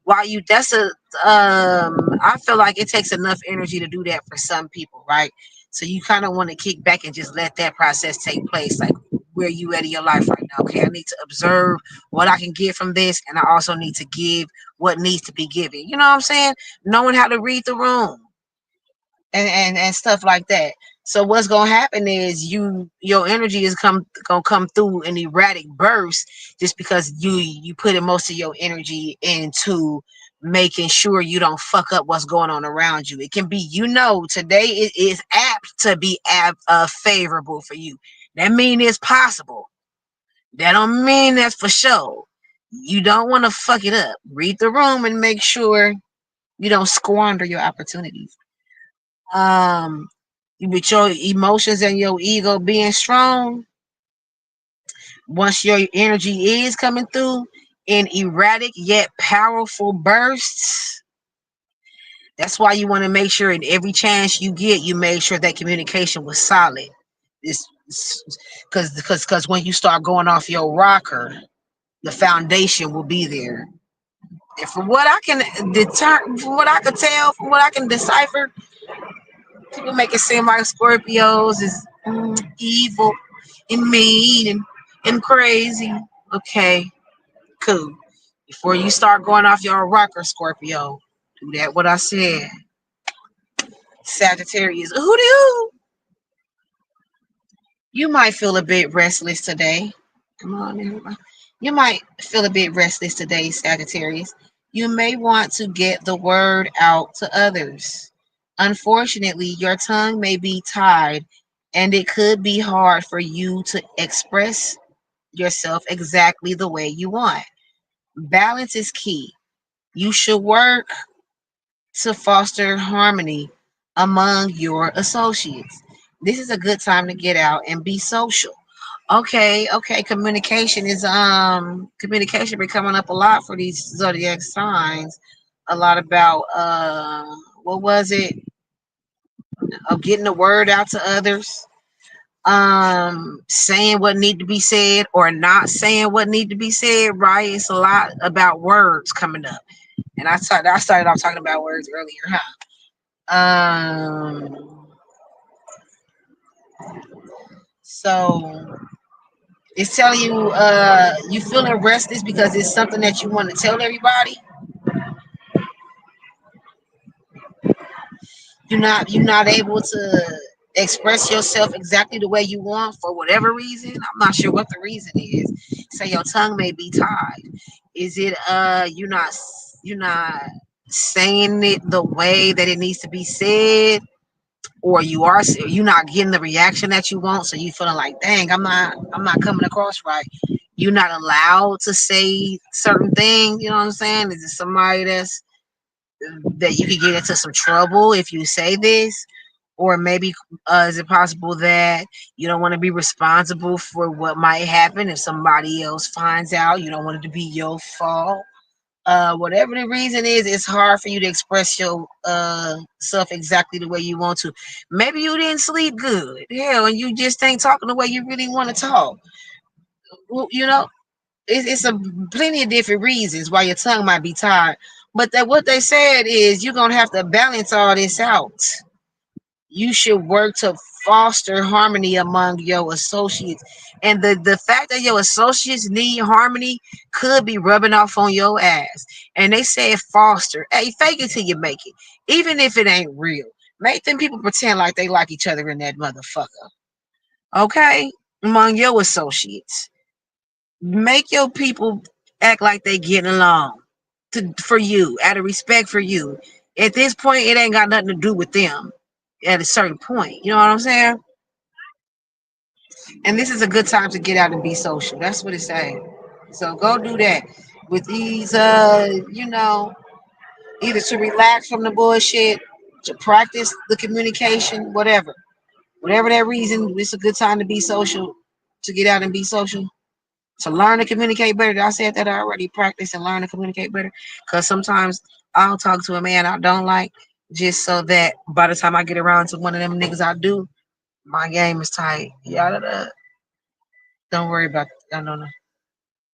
while you that's a I feel like it takes enough energy to do that for some people, right? So you kind of want to kick back and just let that process take place, like where you at in your life right now. Okay, I need to observe what I can get from this, and I also need to give what needs to be given. You know what I'm saying? Knowing how to read the room and stuff like that. So what's gonna happen is your energy is gonna come through in erratic bursts just because you putting most of your energy into making sure you don't fuck up what's going on around you. It can be, today it is apt to be favorable for you. That mean it's possible. That don't mean that's for sure. You don't want to fuck it up. Read the room and make sure you don't squander your opportunities. um with your emotions and your ego being strong, once your energy is coming through in erratic yet powerful bursts, that's why you want to make sure in every chance you get, you make sure that communication was solid. This because when you start going off your rocker, the foundation will be there. And from what I can from what I can tell, from what I can decipher, people make it seem like Scorpios is evil and mean and crazy. Okay, cool. Before you start going off your rocker, Scorpio, do that what I said. Sagittarius, who do you might feel a bit restless today. Come on, everybody. You might feel a bit restless today, Sagittarius. You may want to get the word out to others. Unfortunately, your tongue may be tied, and it could be hard for you to express yourself exactly the way you want. Balance is key. You should work to foster harmony among your associates. This is a good time to get out and be social. Okay, okay. Communication been coming up a lot for these zodiac signs. A lot about what was it? Of getting the word out to others. Saying what need to be said or not saying what need to be said, right? It's a lot about words coming up. And I started off talking about words earlier, huh? So it's telling you you feeling restless because it's something that you want to tell everybody. You're not able to express yourself exactly the way you want for whatever reason. I'm not sure what the reason is. Say your tongue may be tied. Is it you're not saying it the way that it needs to be said, or you're not getting the reaction that you want, so you feeling like, dang, I'm not coming across right. You're not allowed to say certain things. You know what I'm saying? Is it somebody that's that you could get into some trouble if you say this? Or maybe is it possible that you don't want to be responsible for what might happen if somebody else finds out? You don't want it to be your fault. Whatever the reason is, it's hard for you to express your self exactly the way you want to. Maybe you didn't sleep good, hell, and you just ain't talking the way you really want to talk. Well, it's a plenty of different reasons why your tongue might be tired. But that what they said is you're gonna have to balance all this out. You should work to foster harmony among your associates. And the fact that your associates need harmony could be rubbing off on your ass. And they said foster. Hey, fake it till you make it. Even if it ain't real. Make them people pretend like they like each other in that motherfucker. Okay? Among your associates. Make your people act like they getting along for you, out of respect for you. At this point, it ain't got nothing to do with them at a certain point. You know what I'm saying? And this is a good time to get out and be social. That's what it's saying. So go do that with these either to relax from the bullshit, to practice the communication, whatever. Whatever that reason, it's a good time to be social, to get out and be social, to learn to communicate better. I said that I already. Practice and learn to communicate better. Because sometimes I'll talk to a man I don't like just so that by the time I get around to one of them niggas I do, my game is tight. Yada. Don't worry about. I don't know.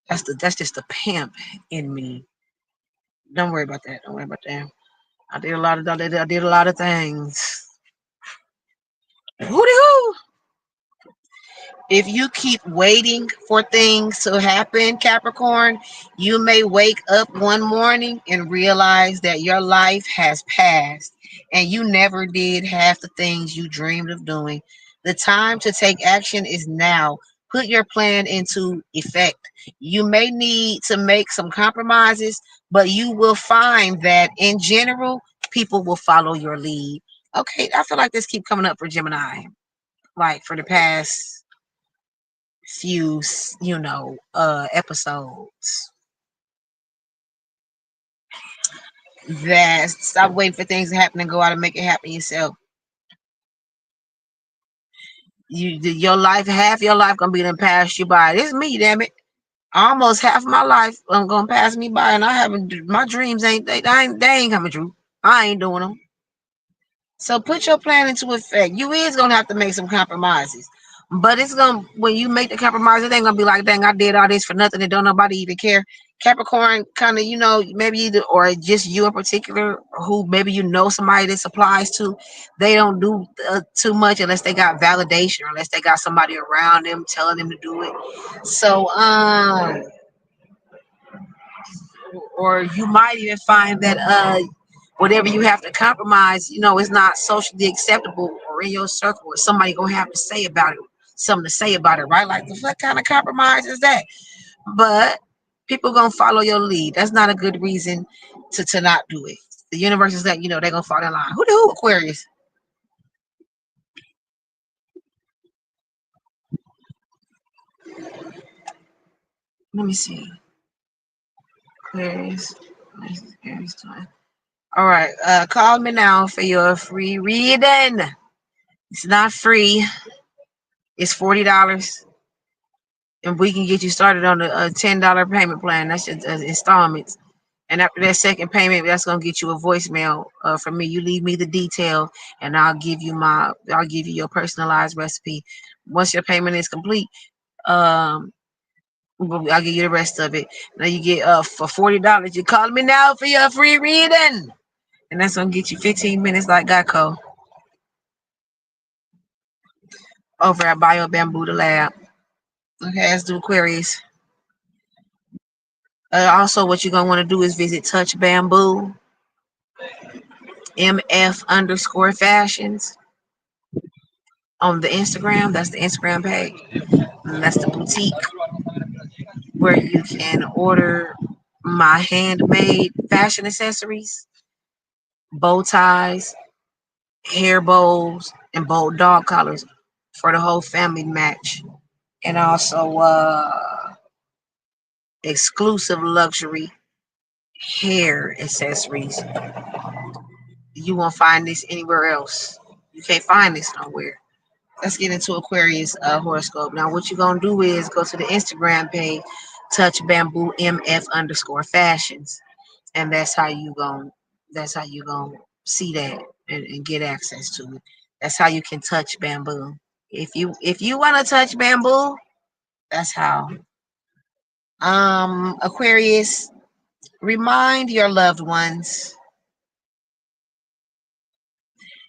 That's just the pimp in me. Don't worry about that. Don't worry about that. I did a lot of things. Hooty hoo. If you keep waiting for things to happen, Capricorn, you may wake up one morning and realize that your life has passed and you never did half the things you dreamed of doing. The time to take action is now. Put your plan into effect. You may need to make some compromises, but you will find that in general, people will follow your lead. Okay, I feel like this keep coming up for Gemini, like for the past few episodes. That stop waiting for things to happen and go out and make it happen yourself. Your life, half your life gonna be done pass you by. This is me, damn it. Almost half of my life gonna pass me by, and I haven't. My dreams they ain't coming true. I ain't doing them. So put your plan into effect. You is gonna have to make some compromises. But it's gonna when you make the compromise, it ain't gonna be like, dang, I did all this for nothing and don't nobody even care. Capricorn kind of, maybe either or just you in particular, who maybe somebody this applies to, they don't do too much unless they got validation or unless they got somebody around them telling them to do it. So or you might even find that whatever you have to compromise, it's not socially acceptable or in your circle, or somebody gonna have to say about it, something to say about it, right? Like, the what kind of compromise is that? But people gonna follow your lead. That's not a good reason to not do it. The universe is that they're gonna fall in line. Who Aquarius? Let me see. Aquarius. Aquarius time. All right. Call me now for your free reading. It's not free. It's $40, and we can get you started on a $10 payment plan. That's just installments. And after that second payment, that's gonna get you a voicemail from me. You leave me the detail, and I'll give you your personalized recipe. Once your payment is complete, um, I'll give you the rest of it. Now you get for $40. You call me now for your free reading, and that's gonna get you 15 minutes like Geico over at Bio Bamboo the Lab. Okay, let's do Aquarius. Also, what you're gonna want to do is visit Touch Bamboo MF_fashions on the Instagram. That's the Instagram page. And that's the boutique where you can order my handmade fashion accessories, bow ties, hair bows, and bold dog collars for the whole family match. And also exclusive luxury hair accessories. You won't find this anywhere else. You can't find this nowhere. Let's get into Aquarius horoscope. Now, what you're gonna do is go to the Instagram page, touch bamboo mf underscore fashions, and that's how you gonna see that and get access to it. That's how you can touch bamboo. If you want to touch bamboo, that's how. Aquarius, remind your loved ones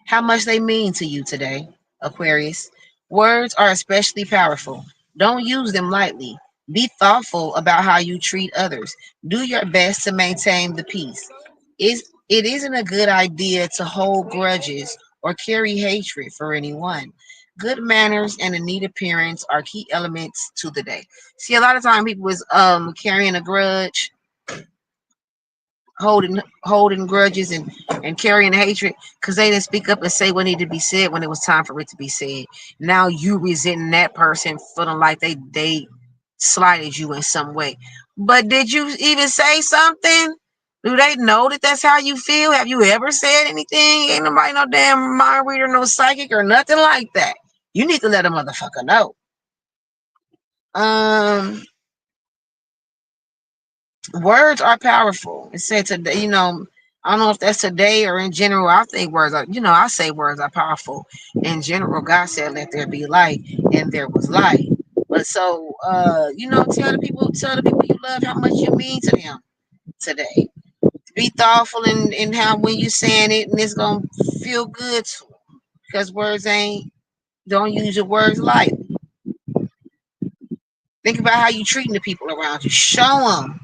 how much they mean to you today. Aquarius, words are especially powerful. Don't use them lightly. Be thoughtful about how you treat others. Do your best to maintain the peace. It isn't a good idea to hold grudges or carry hatred for anyone. Good manners and a neat appearance are key elements to the day. See, a lot of time people is carrying a grudge, holding grudges and carrying hatred because they didn't speak up and say what needed to be said when it was time for it to be said. Now you resenting that person, feeling like they slighted you in some way. But did you even say something? Do they know that that's how you feel? Have you ever said anything? Ain't nobody no damn mind reader, no psychic or nothing like that. You need to let a motherfucker know. Um, Words are powerful. It said today, I don't know if that's today or in general. I think words are, I say words are powerful. In general, God said, let there be light, and there was light. But so, tell the people you love how much you mean to them today. Be thoughtful in how when you saying it, and it's gonna feel good because words ain't. Don't use your words lightly. Think about how you treating the people around you. Show them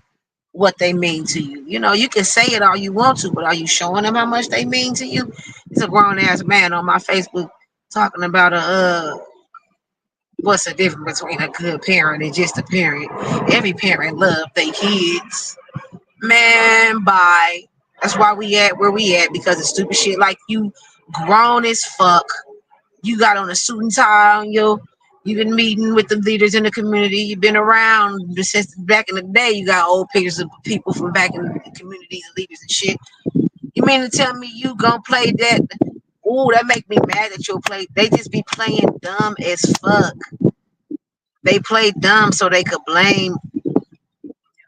what they mean to you. You can say it all you want to, but are you showing them how much they mean to you? It's a grown ass man on my Facebook talking about what's the difference between a good parent and just a parent. Every parent love their kids. Man, bye. That's why we at where we at because of stupid shit like you grown as fuck. You got on a suit and tie on your. You've been meeting with the leaders in the community. You've been around since back in the day. You got old pictures of people from back in the communities and leaders and shit. You mean to tell me you gonna play that? Ooh, that make me mad that you'll play. They just be playing dumb as fuck. They play dumb so they could blame. You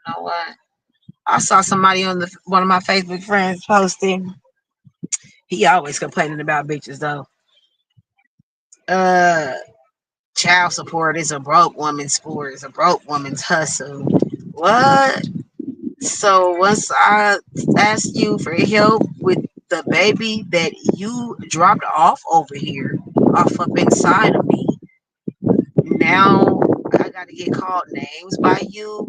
know what? I saw somebody on one of my Facebook friends posting. He always complaining about bitches though. Uh, Child support is a broke woman's sport. It's a broke woman's hustle. What? So once I asked you for help with the baby that you dropped off over here, off up inside of me, now I gotta get called names by you.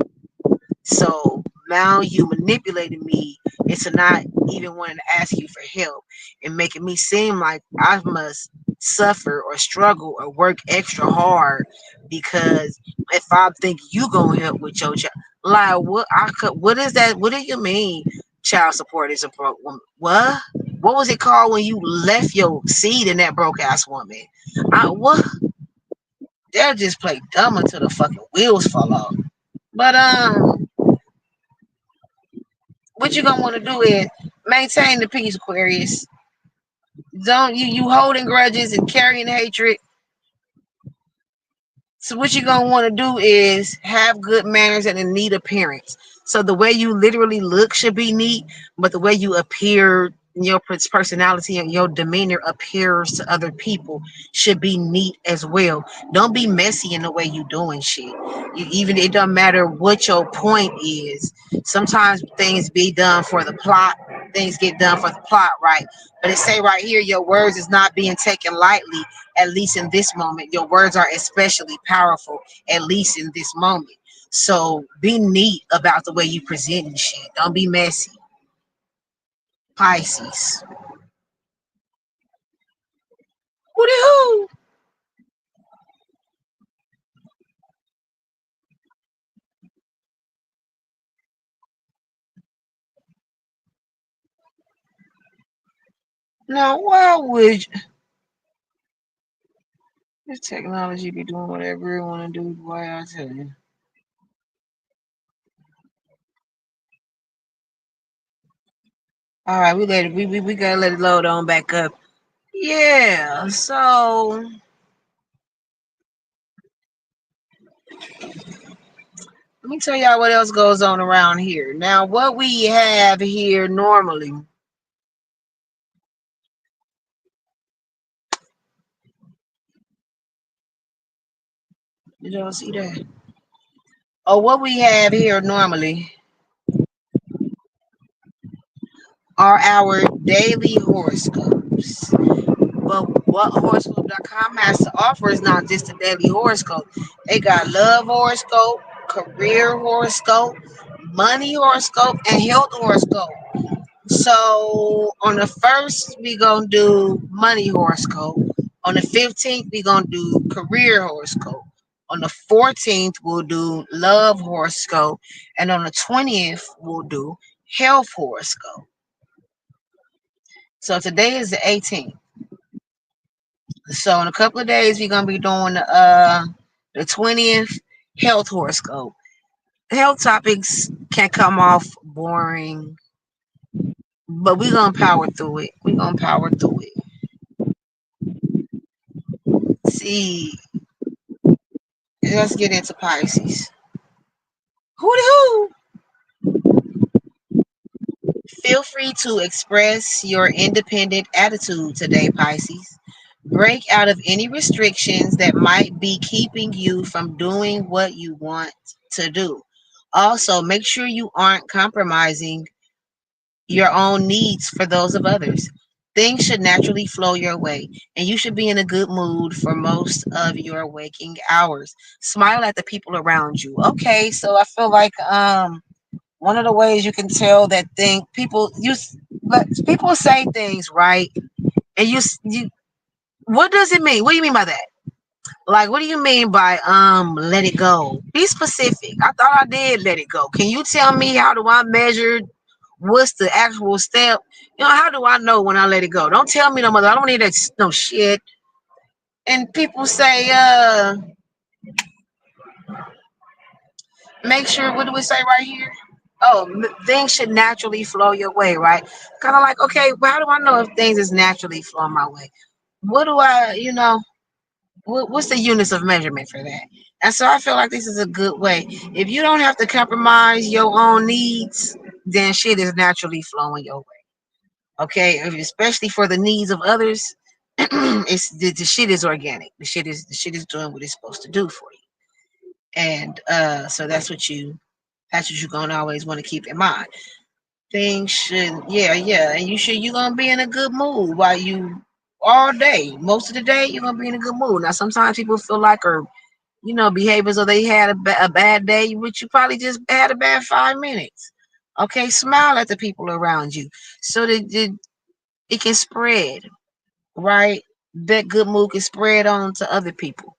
So now you manipulating me into not even wanting to ask you for help and making me seem like I must suffer or struggle or work extra hard because if I think you gonna help with your child, like what is that? What do you mean? Child support is a broke woman. What? What was it called when you left your seed in that broke ass woman? What? They'll just play dumb until the fucking wheels fall off. But what you gonna want to do is maintain the peace, Aquarius. Don't you holding grudges and carrying hatred. So what you're gonna want to do is have good manners and a neat appearance. So the way you literally look should be neat, but the way you appear, your personality and your demeanor appears to other people should be neat as well. Don't be messy in the way you doing shit. Even it doesn't matter what your point is. Sometimes things be done for the plot. Things get done for the plot, right? But it say right here, your words is not being taken lightly at least in this moment. Your words are especially powerful, at least in this moment. So be neat about the way you present and shit. Don't be messy. Pisces. Who the who? Now, why would this technology be doing whatever it want to do? Why I tell you? All right, we let it. We gotta let it load on back up. Yeah. So let me tell y'all what else goes on around here. Now, what we have here normally, you don't see that. Oh, what we have here normally are our daily horoscopes. But what horoscope.com has to offer is not just a daily horoscope. They got love horoscope, career horoscope, money horoscope, and health horoscope. So on the first, we gonna do money horoscope. On the 15th, we gonna do career horoscope. On the 14th, we'll do love horoscope, and on the 20th, we'll do health horoscope. So today is the 18th. So in a couple of days, we're gonna be doing the 20th health horoscope. Health topics can come off boring, but we're gonna power through it. We're gonna power through it. See, let's get into Pisces. Who the who? Feel free to express your independent attitude today, Pisces. Break out of any restrictions that might be keeping you from doing what you want to do. Also, make sure you aren't compromising your own needs for those of others. Things should naturally flow your way, and you should be in a good mood for most of your waking hours. Smile at the people around you. Okay, so I feel like one of the ways you can tell that thing people say things right, and you what does it mean? What do you mean by that? Like, what do you mean by let it go? Be specific. I thought I did let it go. Can you tell me how do I measure what's the actual step? You know, how do I know when I let it go? Don't tell me no mother. I don't need that no shit. And people say, make sure, what do we say right here? Oh, things should naturally flow your way, right? Kind of like, okay, well, how do I know if things is naturally flowing my way? What do I, what's the units of measurement for that? And so I feel like this is a good way. If you don't have to compromise your own needs, then shit is naturally flowing your way. Okay, especially for the needs of others, it's the shit is organic. The shit is doing what it's supposed to do for you. And so that's what you're gonna always want to keep in mind. Things should, yeah, and you're gonna be in a good mood while you all day. Most of the day, you're gonna be in a good mood. Now, sometimes people feel like or behaviors or they had a bad day, which you probably just had a bad 5 minutes. Okay, smile at the people around you so that it can spread, right? That good mood can spread on to other people.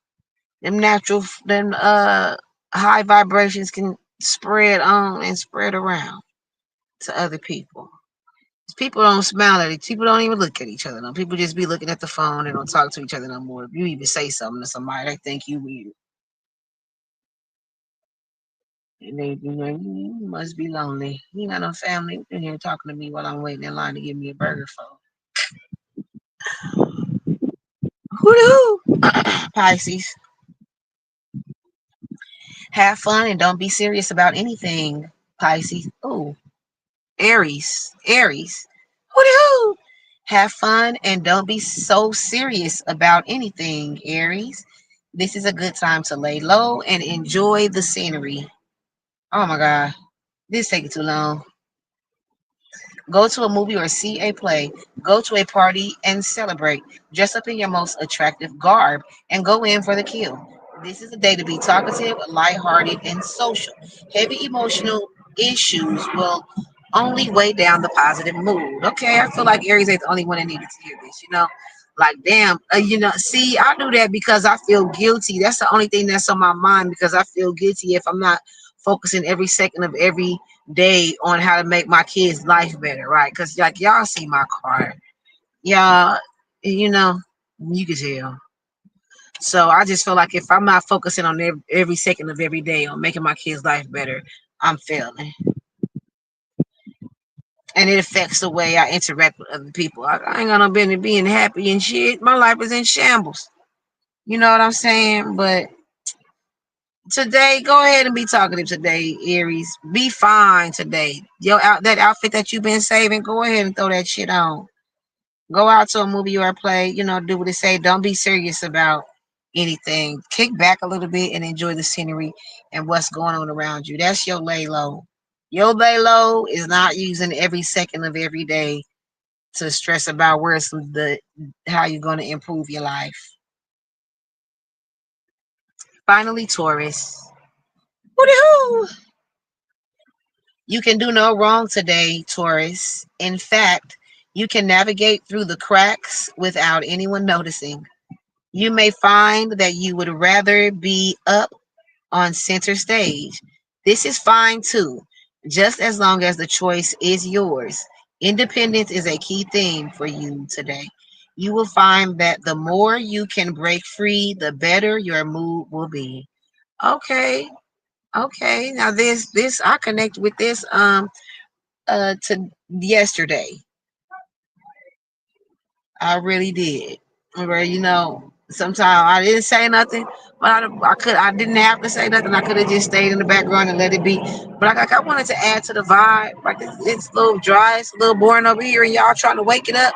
Them high vibrations can spread on and spread around to other people. People don't smile at each. People don't even look at each other. No, people just be looking at the phone and don't talk to each other no more. If you even say something to somebody, they think you weird, and they be like, "You must be lonely. You ain't got no family in here talking to me while I'm waiting in line to give me a burger for." Who the who? Pisces. Have fun and don't be serious about anything. Pisces. Oh, Aries. Aries. Who the who? Have fun and don't be so serious about anything, Aries. This is a good time to lay low and enjoy the scenery. Oh my God, this is taking too long. Go to a movie or see a play. Go to a party and celebrate. Dress up in your most attractive garb and go in for the kill. This is a day to be talkative, lighthearted, and social. Heavy emotional issues will only weigh down the positive mood. Okay, I feel like Aries ain't the only one that needed to hear this. Like, damn, see, I do that because I feel guilty. That's the only thing that's on my mind because I feel guilty if I'm not focusing every second of every day on how to make my kids' life better, right? Because like y'all see my card, y'all, you know, you can tell. So I just feel like if I'm not focusing on every second of every day on making my kids' life better, I'm failing. and it affects the way I interact with other people. I ain't got no business being happy and shit. My life is in shambles. You know what I'm saying? But today, go ahead and be talkative today, Aries. Be fine today. That outfit that you've been saving, go ahead and throw that shit on. Go out to a movie or a play, do what it say. Don't be serious about anything. Kick back a little bit and enjoy the scenery and what's going on around you. That's your lay low. Your lay low is not using every second of every day to stress about where's the how you're going to improve your life. Finally, Taurus. Woo-hoo! You can do no wrong today, Taurus. In fact, you can navigate through the cracks without anyone noticing. You may find that you would rather be up on center stage. This is fine too, just as long as the choice is yours. Independence is a key theme for you today. You will find that the more you can break free, the better your mood will be. Okay, okay. Now this I connect with this to yesterday. I really did. Where sometimes I didn't say nothing, but I didn't have to say nothing. I could have just stayed in the background and let it be. But I wanted to add to the vibe. Like it's a little dry, it's a little boring over here, and y'all trying to wake it up.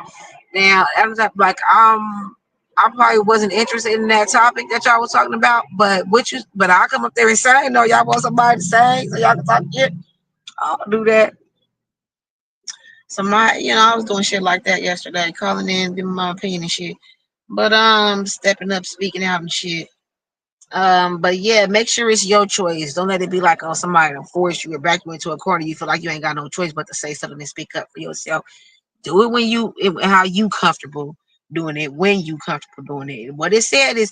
Now I was like, I probably wasn't interested in that topic that y'all was talking about, but I come up there and say, no, y'all want somebody to say, so y'all can talk shit. I'll do that. So I was doing shit like that yesterday, calling in, giving my opinion and shit. But stepping up, speaking out and shit. But yeah, make sure it's your choice. Don't let it be like, oh, somebody to force you or back you into a corner. You feel like you ain't got no choice but to say something and speak up for yourself. Do it how you comfortable doing it, when you comfortable doing it. What it said is,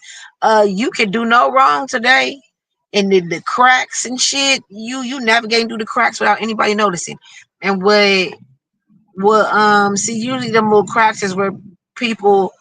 you can do no wrong today. And the cracks and shit, you navigating through the cracks without anybody noticing. And see, usually the little cracks is where people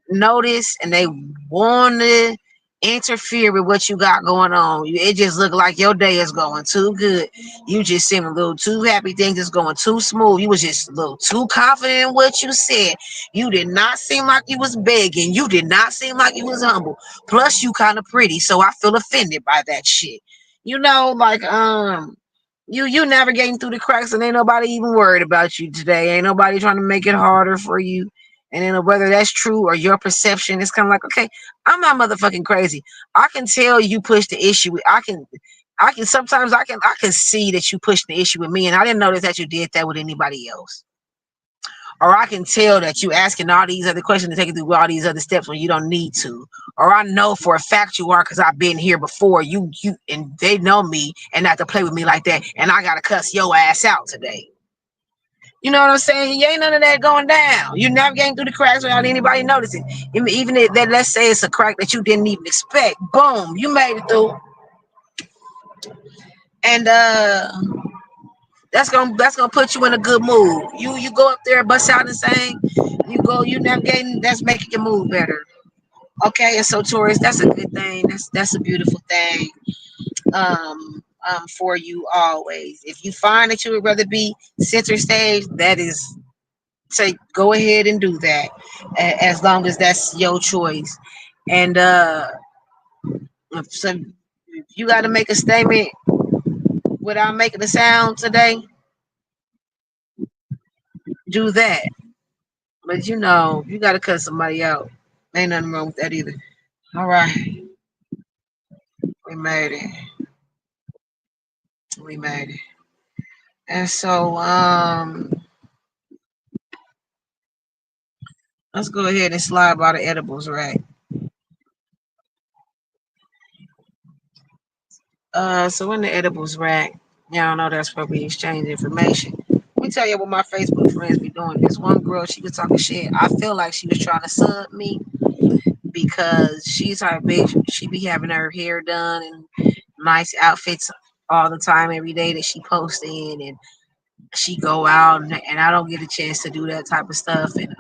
notice and they want to interfere with what you got going on. It just look like your day is going too good. You just seem a little too happy. Things is going too smooth. You was just a little too confident in what you said. You did not seem like you was begging. You did not seem like you was humble. Plus, you kind of pretty, so I feel offended by that shit. Like you navigating through the cracks and ain't nobody even worried about you today. Ain't nobody trying to make it harder for you. And then whether that's true or your perception, it's kind of like, okay, I'm not motherfucking crazy. I can tell you push the issue. I can sometimes I can see that you push the issue with me, and I didn't notice that you did that with anybody else. Or I can tell that you asking all these other questions and taking through all these other steps when you don't need to. Or I know for a fact you are because I've been here before. You and they know me and not to play with me like that. And I gotta cuss your ass out today. You know what I'm saying? You ain't none of that going down. You navigating through the cracks without anybody noticing. Even if that, let's say it's a crack that you didn't even expect. Boom, you made it through. And that's gonna put you in a good mood. You go up there, bust out and sing. You navigating. That's making your mood better. Okay, and so Taurus, that's a good thing. That's a beautiful thing. For you always. If you find that you would rather be center stage, that is say go ahead and do that, as long as that's your choice. And so if you got to make a statement without making a sound today, do that. But you got to cut somebody out. Ain't nothing wrong with that either. All right, we made it. We made it. And so let's go ahead and slide by the edibles, right? So in the edibles rack, y'all know that's where we exchange information. Let me tell you what my Facebook friends be doing. This one girl, she was talking shit. I feel like she was trying to sub me because she's her bitch. She be having her hair done and nice outfits all the time, every day that she posts in, and she go out, and I don't get a chance to do that type of stuff. And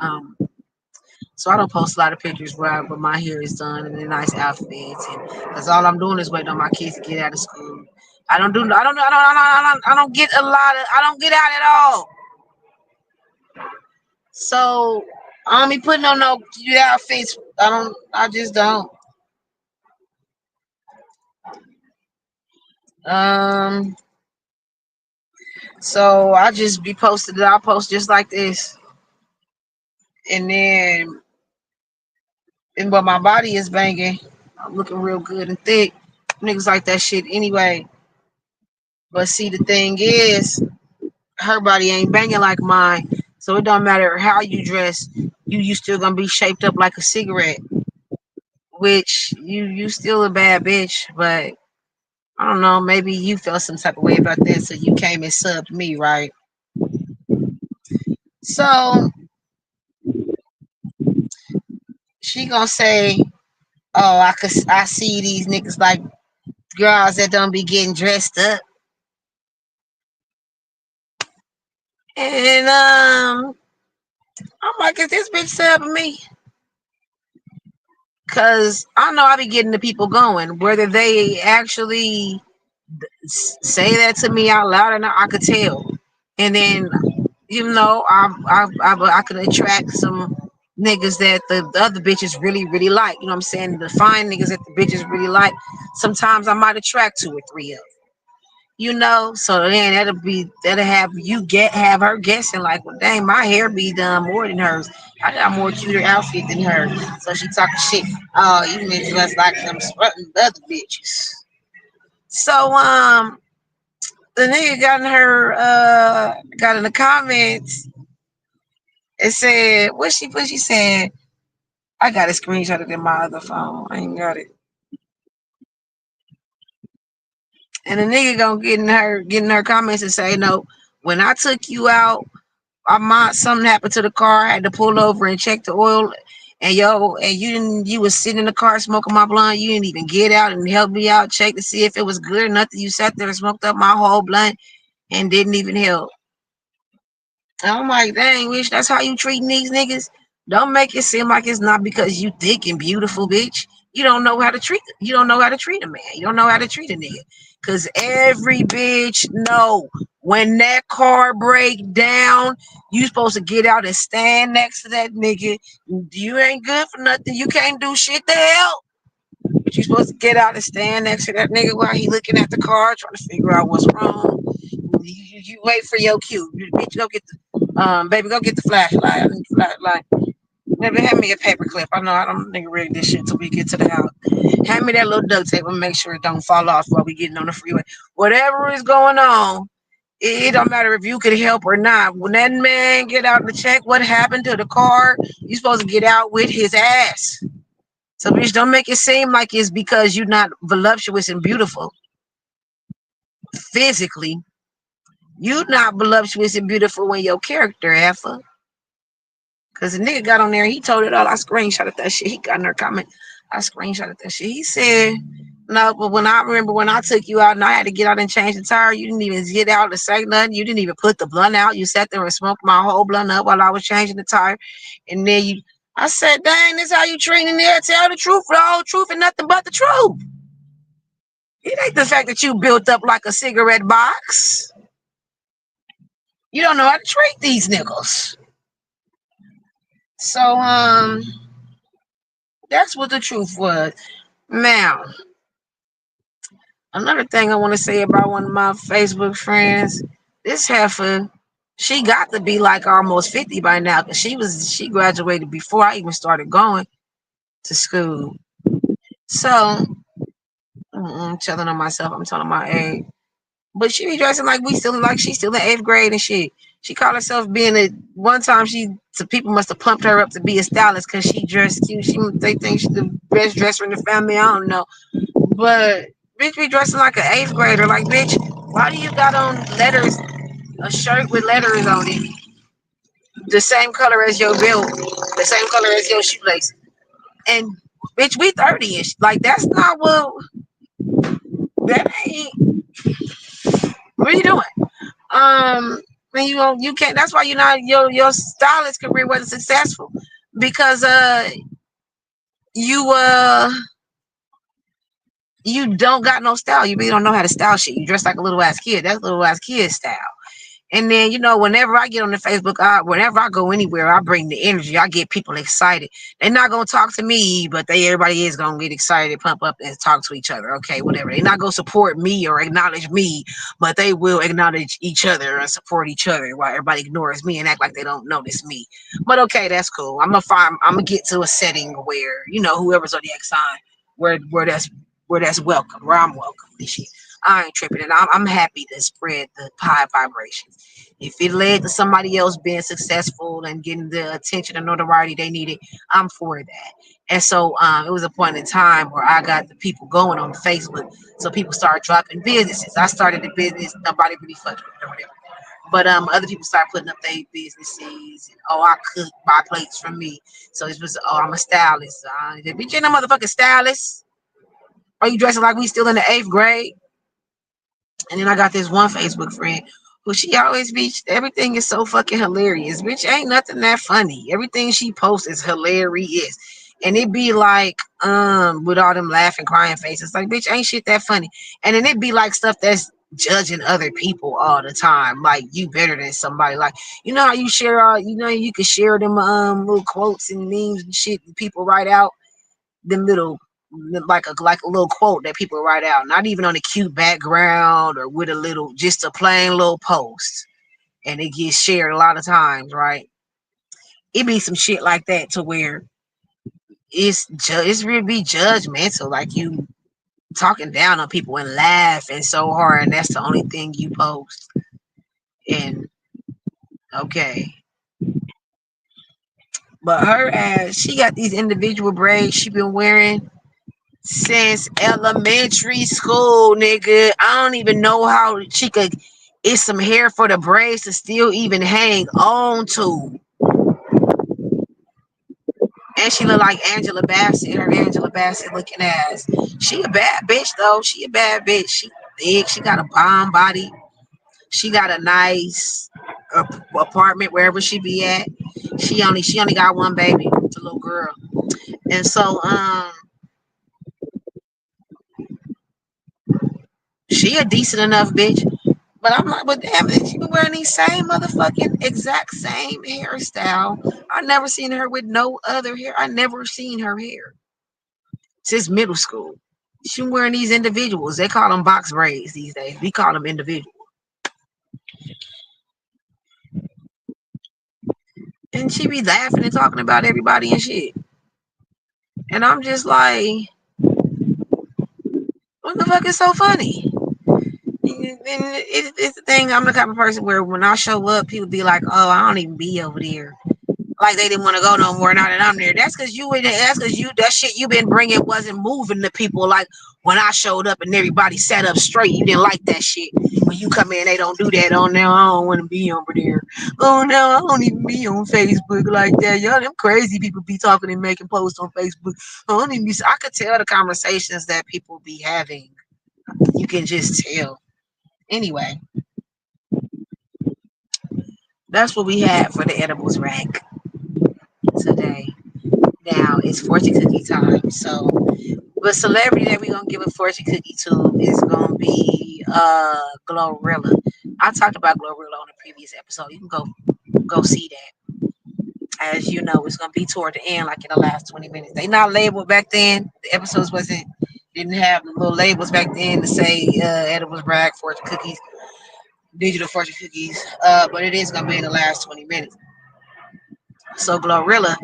so I don't post a lot of pictures where my hair is done and the nice outfits, and because all I'm doing is waiting on my kids to get out of school. I don't get a lot of, I don't get out at all. So I don't be putting on no cute outfits. I just don't. Um so I just be posted I'll post just like this. And then but my body is banging. I'm looking real good and thick. Niggas like that shit anyway. But see the thing is, her body ain't banging like mine. So it don't matter how you dress, you still gonna be shaped up like a cigarette. Which you still a bad bitch, but I don't know, maybe you felt some type of way about that, so you came and subbed me, right? So she gonna say, "Oh, I see these niggas like girls that don't be getting dressed up," and I'm like, "Is this bitch subbing me?" Cause I know I be getting the people going, whether they actually say that to me out loud or not, I could tell. And then I could attract some niggas that the other bitches really like. You know what I'm saying? The fine niggas that the bitches really like. Sometimes I might attract two or three of them. So then that'll have her guessing like, well, dang, my hair be done more than hers. I got more cuter outfit than her. So she talking shit. Oh, you niggas less like them strutting other bitches. So the nigga got in the comments and said, what she said, I got a screenshot of it in my other phone. I ain't got it. And the nigga gonna get in her comments and say, no, when I took you out, something happened to the car. I had to pull over and check the oil. And you was sitting in the car smoking my blunt. You didn't even get out and help me out, check to see if it was good or nothing. You sat there and smoked up my whole blunt and didn't even help. And I'm like, dang, bitch, that's how you treating these niggas? Don't make it seem like it's not because you thick and beautiful, bitch. You don't know how to treat them. You don't know how to treat a man. You don't know how to treat a nigga. Cause every bitch know when that car break down, you supposed to get out and stand next to that nigga. You ain't good for nothing. You can't do shit to help. But you supposed to get out and stand next to that nigga while he looking at the car, trying to figure out what's wrong. You wait for your cue. Bitch, go get the baby, go get the flashlight. I need the flashlight. Baby, hand me a paper clip. I know I don't think read this shit till we get to the house. Hand me that little duct tape and make sure it don't fall off while we getting on the freeway. Whatever is going on, it don't matter if you could help or not. When that man get out to check what happened to the car, you supposed to get out with his ass. So bitch, don't make it seem like it's because you're not voluptuous and beautiful physically. You not voluptuous and beautiful when your character effer. Cause the nigga got on there, he told it all. I screenshotted that shit. He got in there comment. I screenshotted that shit. He said, no, but when I took you out and I had to get out and change the tire, you didn't even get out to say nothing. You didn't even put the blunt out. You sat there and smoked my whole blunt up while I was changing the tire. And then I said, dang, this how you treating there. Tell the truth, the whole truth, and nothing but the truth. It ain't the fact that you built up like a cigarette box. You don't know how to treat these niggas. So that's what the truth was. Now, another thing I want to say about one of my Facebook friends, this heifer, she got to be like almost 50 by now because she graduated before I even started going to school. So I'm telling on myself, I'm telling my age. But she be dressing like she's still in 8th grade and shit. She called herself being one time people must have pumped her up to be a stylist because she dressed cute. They think she's the best dresser in the family. I don't know. But bitch be dressing like an 8th grader. Like, bitch, why do you got on letters, a shirt with letters on it, the same color as your belt, the same color as your shoelace? And bitch, we 30ish. Like, that's not that ain't, what are you doing? When you can't, that's why you're not, your stylist career wasn't successful because you you don't got no style. You really don't know how to style shit. You dress like a little ass kid. That's little ass kid style. And then, whenever I get on the Facebook, whenever I go anywhere, I bring the energy. I get people excited. They're not gonna talk to me, but everybody is gonna get excited, pump up, and talk to each other. Okay, whatever. They're not gonna support me or acknowledge me, but they will acknowledge each other and support each other while everybody ignores me and act like they don't notice me. But okay, that's cool. I'm gonna get to a setting where whoever's zodiac sign, where that's welcome, where I'm welcome. This shit. I ain't tripping, and I'm happy to spread the high vibrations. If it led to somebody else being successful and getting the attention and notoriety they needed, I'm for that. And so it was a point in time where I got the people going on Facebook. So people started dropping businesses. I started the business, nobody really fucking with it or whatever. But other people started putting up their businesses. And, I cook, buy plates from me. So it was, I'm a stylist. Bitch, you ain't no motherfucking stylist. Are you dressing like we still in the 8th grade? And then I got this one Facebook friend who she always be, everything is so fucking hilarious. Bitch, ain't nothing that funny. Everything she posts is hilarious. And it be like, with all them laughing, crying faces. Like, bitch, ain't shit that funny. And then it be like stuff that's judging other people all the time. Like, you better than somebody. Like, how you share you can share them little quotes and memes and shit that people write out, them little, like a little quote that people write out, not even on a cute background or with a little, just a plain little post, and it gets shared a lot of times, right? It be some shit like that to where it's really be judgmental, like you talking down on people and laughing so hard, and that's the only thing you post. And okay, but her ass, she got these individual braids she been wearing since elementary school, nigga. I don't even know how she could. It's some hair for the braids to still even hang on to. And she look like Angela Bassett, her Angela Bassett looking ass. She a bad bitch though. She a bad bitch. She big. She got a bomb body. She got a nice apartment wherever she be at. She only got one baby. It's a little girl. And so she a decent enough bitch. But I'm like, but damn it, she been wearing these same motherfucking exact same hairstyle. I never seen her with no other hair. I never seen her hair since middle school. She been wearing these individuals. They call them box braids these days. We call them individuals. And she be laughing and talking about everybody and shit. And I'm just like, what the fuck is so funny? And it's the thing. I'm the type of person where when I show up, people be like, "Oh, I don't even be over there." Like they didn't want to go no more now that I'm there. That's because that shit you been bringing wasn't moving to people. Like when I showed up and everybody sat up straight, you didn't like that shit. When you come in, they don't do that. Oh, now I don't want to be over there. Oh, now I don't even be on Facebook like that. Y'all, them crazy people be talking and making posts on Facebook. I don't even be. I could tell the conversations that people be having. You can just tell. Anyway, that's what we had for the edibles rack today. Now it's fortune cookie time. So the celebrity that we're gonna give a fortune cookie to is gonna be Glorilla. I talked about Glorilla on a previous episode. You can go see that. As you know, it's gonna be toward the end, like in the last 20 minutes. They not labeled back then. The episodes didn't have the little labels back then to say edibles brag, fortune cookies, digital fortune cookies. But it is gonna be in the last 20 minutes. So Glorilla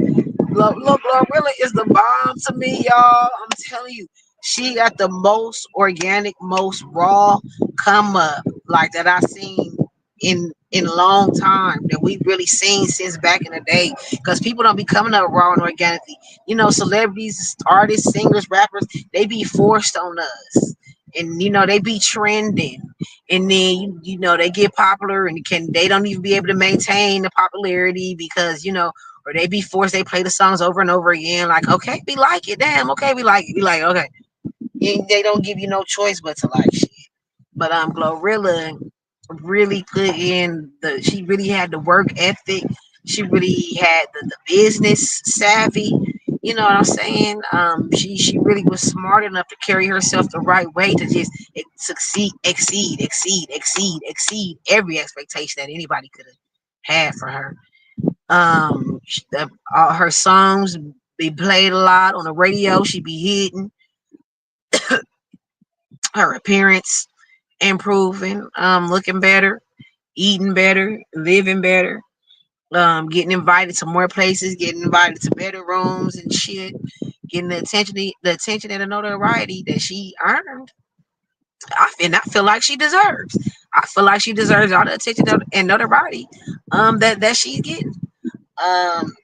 Glorilla is the bomb to me, y'all. I'm telling you, she got the most organic, most raw come up like that I seen in a long time, that we really seen since back in the day. Because people don't be coming up raw and organically. Celebrities, artists, singers, rappers, they be forced on us. And they be trending, and then they get popular, and they don't even be able to maintain the popularity because or they be forced, they play the songs over and over again, like, okay, we like it, damn, okay, we like it, okay. And they don't give you no choice but to like shit. But Glorilla really put in she really had the work ethic. She really had the business savvy. You know what I'm saying? She really was smart enough to carry herself the right way to just succeed, exceed every expectation that anybody could have had for her. All her songs be played a lot on the radio. She be hitting. Her appearance improving, looking better, eating better, living better, getting invited to more places, getting invited to better rooms and shit, getting the attention and the notoriety that she earned. I feel like she deserves. I feel like she deserves all the attention and notoriety that she's getting. Um,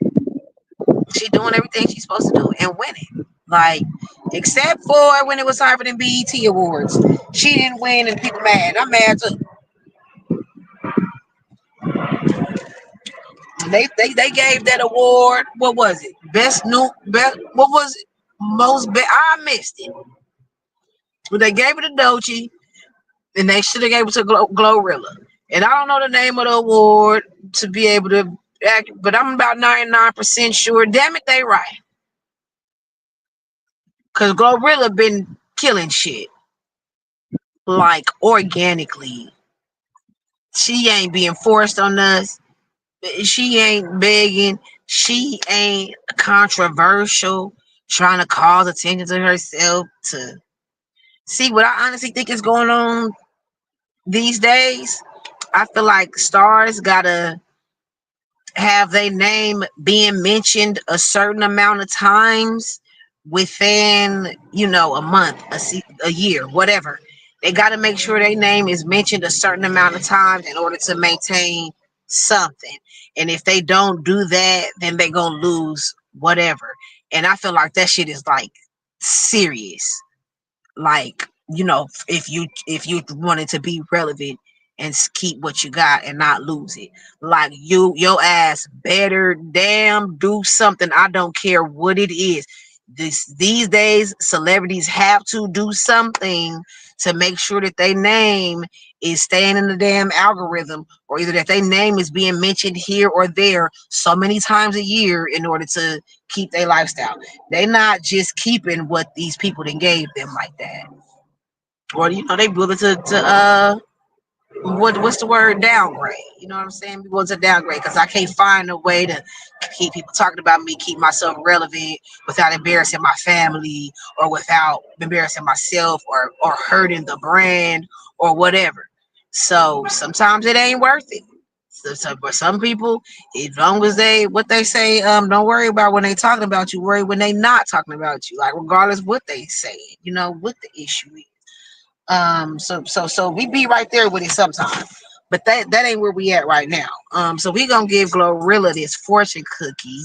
she doing everything she's supposed to do and winning. Like, except for when it was time for the BET Awards, she didn't win and people mad. I'm mad too. They gave that award. What was it? Best new best. What was it? Most best. I missed it. But they gave it to Dochi, and they should have gave it to Glorilla. And I don't know the name of the award to be able to act, but I'm about 99% sure. Damn it, they right. Cause Glorilla been killing shit like organically. She ain't being forced on us. She ain't begging. She ain't controversial, trying to cause attention to herself. To see what I honestly think is going on these days, I feel like stars gotta have their name being mentioned a certain amount of times within, a month, a year, whatever. They got to make sure their name is mentioned a certain amount of times in order to maintain something. And if they don't do that, then they gonna lose whatever. And I feel like that shit is like serious. Like, if you wanted to be relevant and keep what you got and not lose it, like, your ass better damn do something. I don't care what it is. These days celebrities have to do something to make sure that their name is staying in the damn algorithm, or either that their name is being mentioned here or there so many times a year in order to keep their lifestyle. They not just keeping what these people then gave them like that, or they willing to what's the word, downgrade. You know what I'm saying? We want to downgrade because I can't find a way to keep people talking about me, keep myself relevant without embarrassing my family, or without embarrassing myself, or hurting the brand or whatever. So sometimes it ain't worth it. But some people, as long as what they say, don't worry about when they talking about you, worry when they not talking about you, like regardless what they say, what the issue is. So we be right there with it sometimes, but that ain't where we at right now. So we gonna give Glorilla this fortune cookie,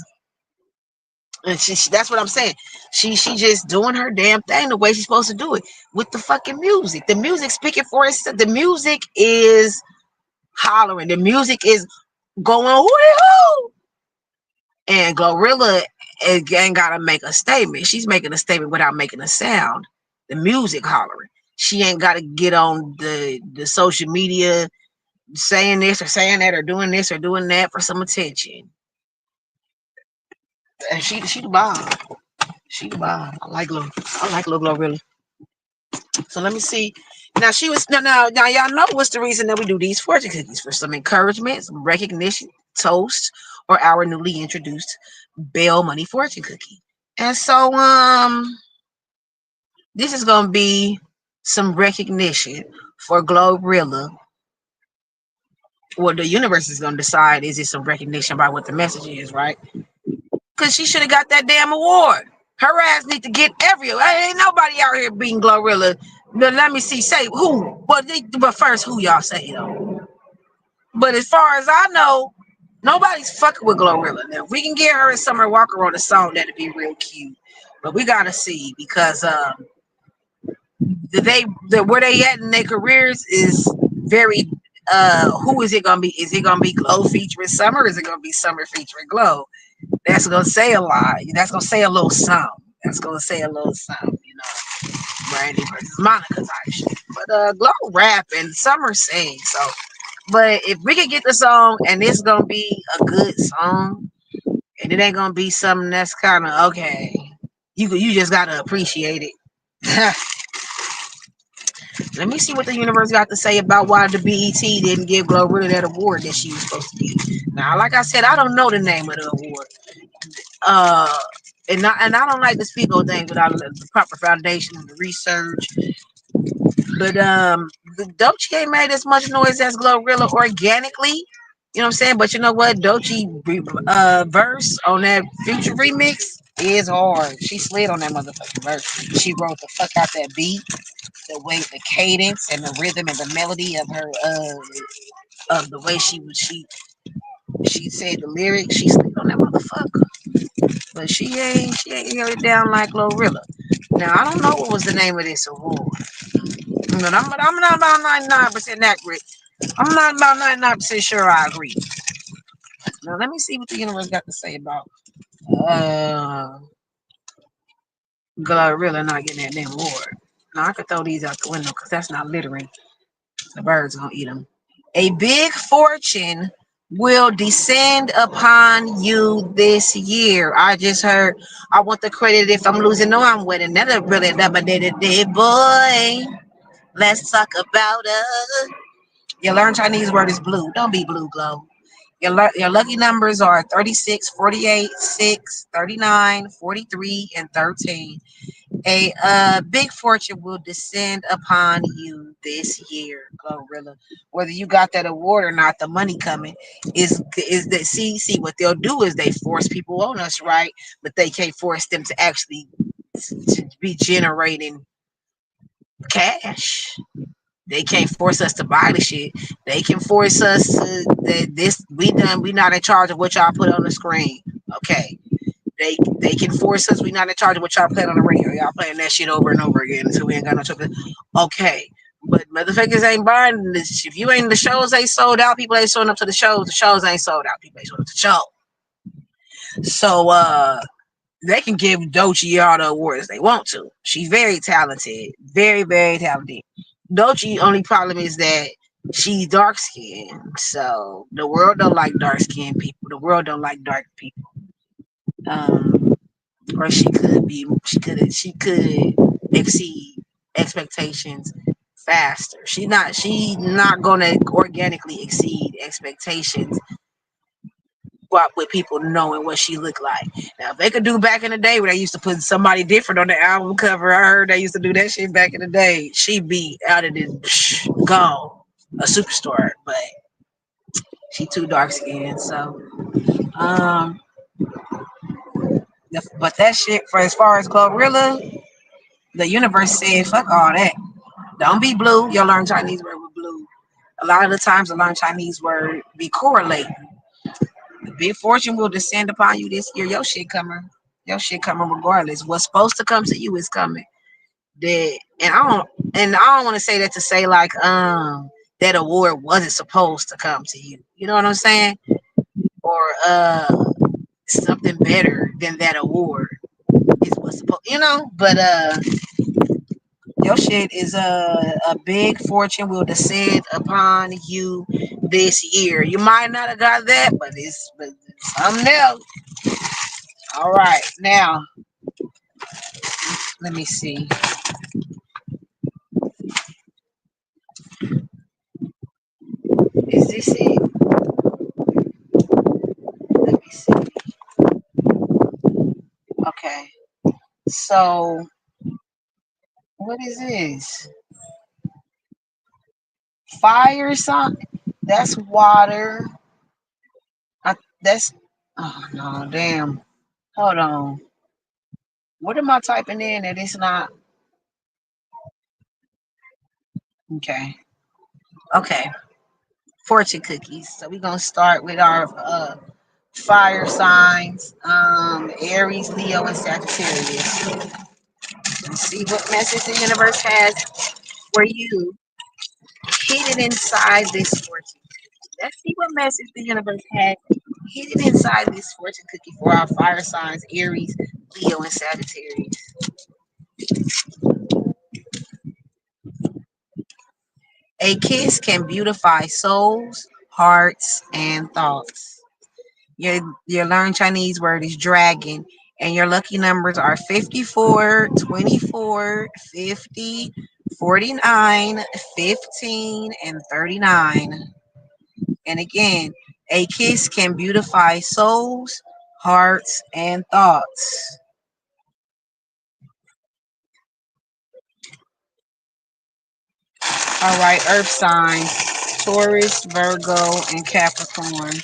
and that's what I'm saying. She just doing her damn thing the way she's supposed to do it with the fucking music. The music speaking for itself. The music is hollering. The music is going woo, and Glorilla ain't gotta make a statement. She's making a statement without making a sound. The music hollering. She ain't gotta get on the social media saying this or saying that or doing this or doing that for some attention. And she the bomb. She the bomb. I like little Glorilla. So let me see. Now she was now y'all know what's the reason that we do these fortune cookies: for some encouragement, some recognition, toast, or our newly introduced bail money fortune cookie. And so this is gonna be some recognition for Glorilla. Well, the universe is gonna decide, is it some recognition by what the message is, right? Because she should have got that damn award. Her ass need to get ain't nobody out here beating Glorilla. But let me see, say who. But first, who y'all say though? But as far as I know, nobody's fucking with Glorilla. Now, if we can get her and Summer Walker on a song, that'd be real cute. But we gotta see, because where they at in their careers is very. Who is it gonna be? Is it gonna be Glow featuring Summer? Or is it gonna be Summer featuring Glow? That's gonna say a lot. That's gonna say a little something. That's gonna say a little something, Brandy versus Monica type shit. But Glow rap and Summer sing. So, but if we can get the song and it's gonna be a good song, and it ain't gonna be something that's kind of okay. You just gotta appreciate it. Let me see what the universe got to say about why the BET didn't give Glorilla that award that she was supposed to get. Now, like I said, I don't know the name of the award. Uh, and I don't like to speak on things without the proper foundation and the research. But the Doechii ain't made as much noise as Glorilla organically. You know what I'm saying? But you know what? Doechii verse on that Future remix is hard. She slid on that motherfucking verse. She wrote the fuck out that beat, the way, the cadence, and the rhythm and the melody of her of the way she said the lyrics. She slid on that motherfucker. But she ain't held it down like Glorilla. Now I don't know what was the name of this award. I'm not about 99% accurate. I'm not about 99% sure I agree. Now let me see what the universe got to say about uh Glorilla not getting that damn award. Now I could throw these out the window because that's not littering. The birds gonna eat them. A big fortune will descend upon you this year. I just heard. I want the credit if I'm losing. No, I'm winning. That really never did it, boy. Let's talk about it. Your learn Chinese word is blue. Don't be blue, glow. Your lucky numbers are 36, 48, 6, 39, 43, and 13. A big fortune will descend upon you this year, Glorilla. Whether you got that award or not, the money coming is that see what they'll do is they force people on us, right? But they can't force them to actually to be generating cash. They can't force us to buy the shit. They can force us to that this we done. We not in charge of what y'all put on the screen. Okay. They can force us. We not in charge of what y'all playing on the radio. Y'all playing that shit over and over again until we ain't got no chocolate. Okay. But motherfuckers ain't buying this. If you ain't the shows ain't sold out, people ain't showing up to the shows. The shows ain't sold out. People ain't showing up to the show. So they can give Doechii all the awards they want to. She's very talented. Very, very talented. Doechii only problem is that she's dark skinned. So the world don't like dark skinned people. The world don't like dark people. Um or she could exceed expectations faster. She's not gonna organically exceed expectations but with people knowing what she looked like. Now if they could do back in the day where they used to put somebody different on the album cover, I heard they used to do that shit back in the day, she'd be out of this gone. A superstar, but she too dark skinned, so um but that shit for as far as Glorilla, the universe said fuck all that. Don't be blue. You'll learn Chinese word with blue. A lot of the times, the learn Chinese word be correlating. The big fortune will descend upon you this year. Your shit coming. Your shit coming regardless. What's supposed to come to you is coming. That and I don't want to say that to say like that award wasn't supposed to come to you. You know what I'm saying? Or something better than that award is what's supposed. But your shit is a big fortune will descend upon you this year. You might not have got that, but it's something else. All right, now let me see. Is this it? Let me see. Okay, so what is this? Fire sign? That's water. That's oh no, damn. Hold on. What am I typing in that it's not? Okay. Okay. Fortune cookies. So we're gonna start with our fire signs, Aries, Leo, and Sagittarius. Let's see what message the universe has for you hidden inside this fortune. Let's see what message the universe has hidden inside this fortune cookie for our fire signs, Aries, Leo, and Sagittarius. A kiss can beautify souls, hearts, and thoughts. Your learn Chinese word is dragon, and your lucky numbers are 54, 24, 50, 49, 15, and 39. And again, a kiss can beautify souls, hearts, and thoughts. All right, earth signs Taurus, Virgo, and Capricorn.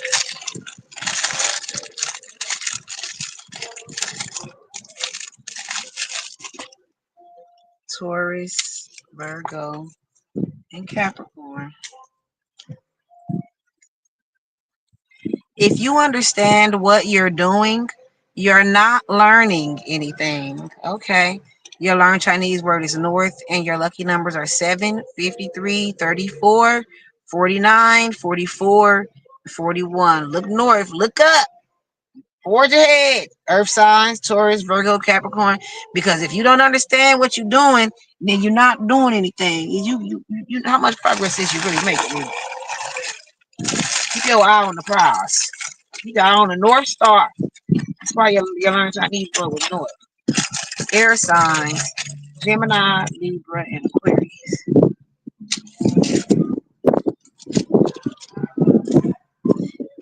Taurus, Virgo, and Capricorn. If you understand what you're doing, you're not learning anything. Okay. Your learn Chinese word is north, and your lucky numbers are 7, 53, 34, 49, 44, 41. Look north, look up, forge ahead. Earth signs, Taurus, Virgo, Capricorn. Because if you don't understand what you're doing, then you're not doing anything. How much progress is you really making? Keep your eye on the prize. You got on the North Star. That's why you learn Chinese flow with North. Air signs, Gemini, Libra, and Aquarius.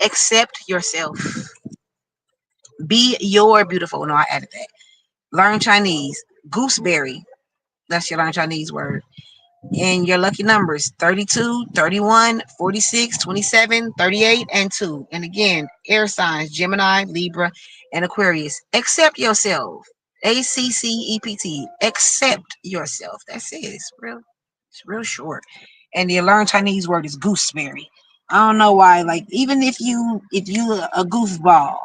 Accept yourself. Be your beautiful. No, I added that. Learn Chinese. Gooseberry. That's your learn Chinese word. And your lucky numbers 32, 31, 46, 27, 38, and 2. And again, air signs Gemini, Libra, and Aquarius. Accept yourself. ACCEPT. Accept yourself. That's it. It's real short. And the learn Chinese word is gooseberry. I don't know why. Like even if you a goofball,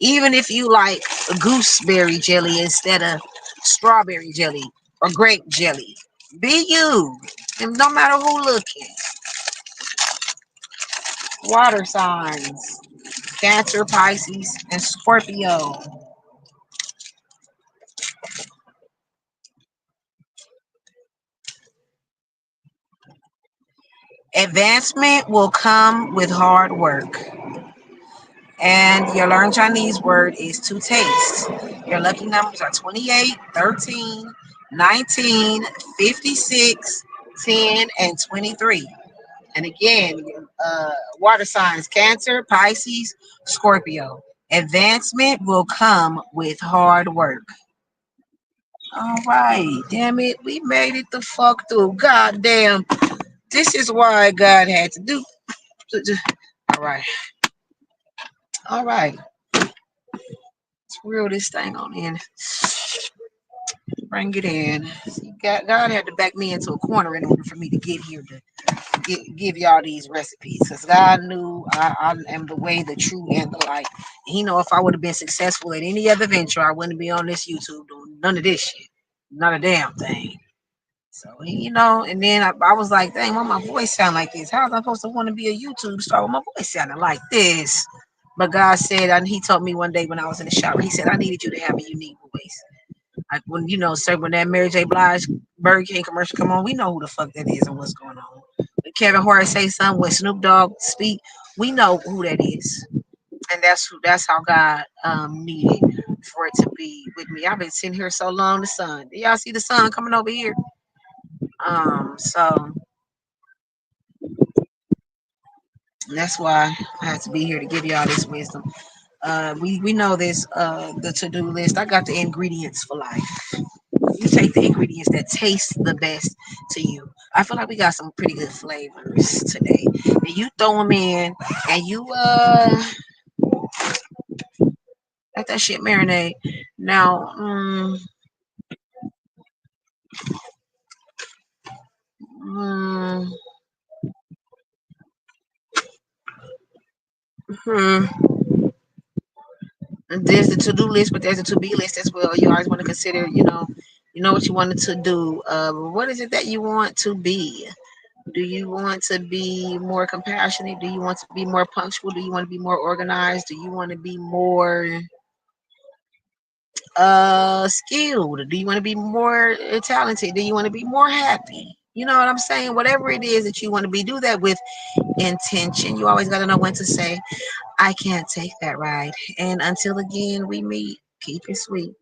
even if you like a gooseberry jelly instead of strawberry jelly or grape jelly, be you. And no matter who looking. Water signs. Cancer, Pisces, and Scorpio. Advancement will come with hard work. And your learn Chinese word is to taste. Your lucky numbers are 28, 13, 19, 56, 10, and 23. And again, water signs Cancer, Pisces, Scorpio. Advancement will come with hard work. All right, damn it, we made it the fuck through. God damn, this is why God had to do. All right, all right. Let's reel this thing on in. Bring it in. See, God had to back me into a corner in order for me to get here to give y'all these recipes. Because God knew I am the way, the truth, and the light. He know if I would have been successful at any other venture, I wouldn't be on this YouTube doing none of this shit. Not a damn thing. So, and then I was like, dang, why my voice sound like this? How am I supposed to want to be a YouTube star when my voice sounding like this? But God said, and He told me one day when I was in the shower, He said, I needed you to have a unique voice. Like when that Mary J. Blige Burger King commercial come on, we know who the fuck that is and what's going on. When Kevin Hart say something, when Snoop Dogg speak, we know who that is, and that's how God needed for it to be with me. I've been sitting here so long. The sun, do y'all see the sun coming over here? So that's why I had to be here to give y'all this wisdom. We know this the to-do list. I got the ingredients for life. You take the ingredients that taste the best to you. I feel like we got some pretty good flavors today. And you throw them in and you let that shit marinate. Now, mm, hmm. There's the to-do list, but there's a to-be list as well. You always want to consider, what you wanted to do. What is it that you want to be? Do you want to be more compassionate? Do you want to be more punctual? Do you want to be more organized? Do you want to be more skilled? Do you want to be more talented? Do you want to be more happy? You know what I'm saying? Whatever it is that you want to be, do that with intention. You always got to know when to say I can't take that ride. And until again we meet, keep it sweet.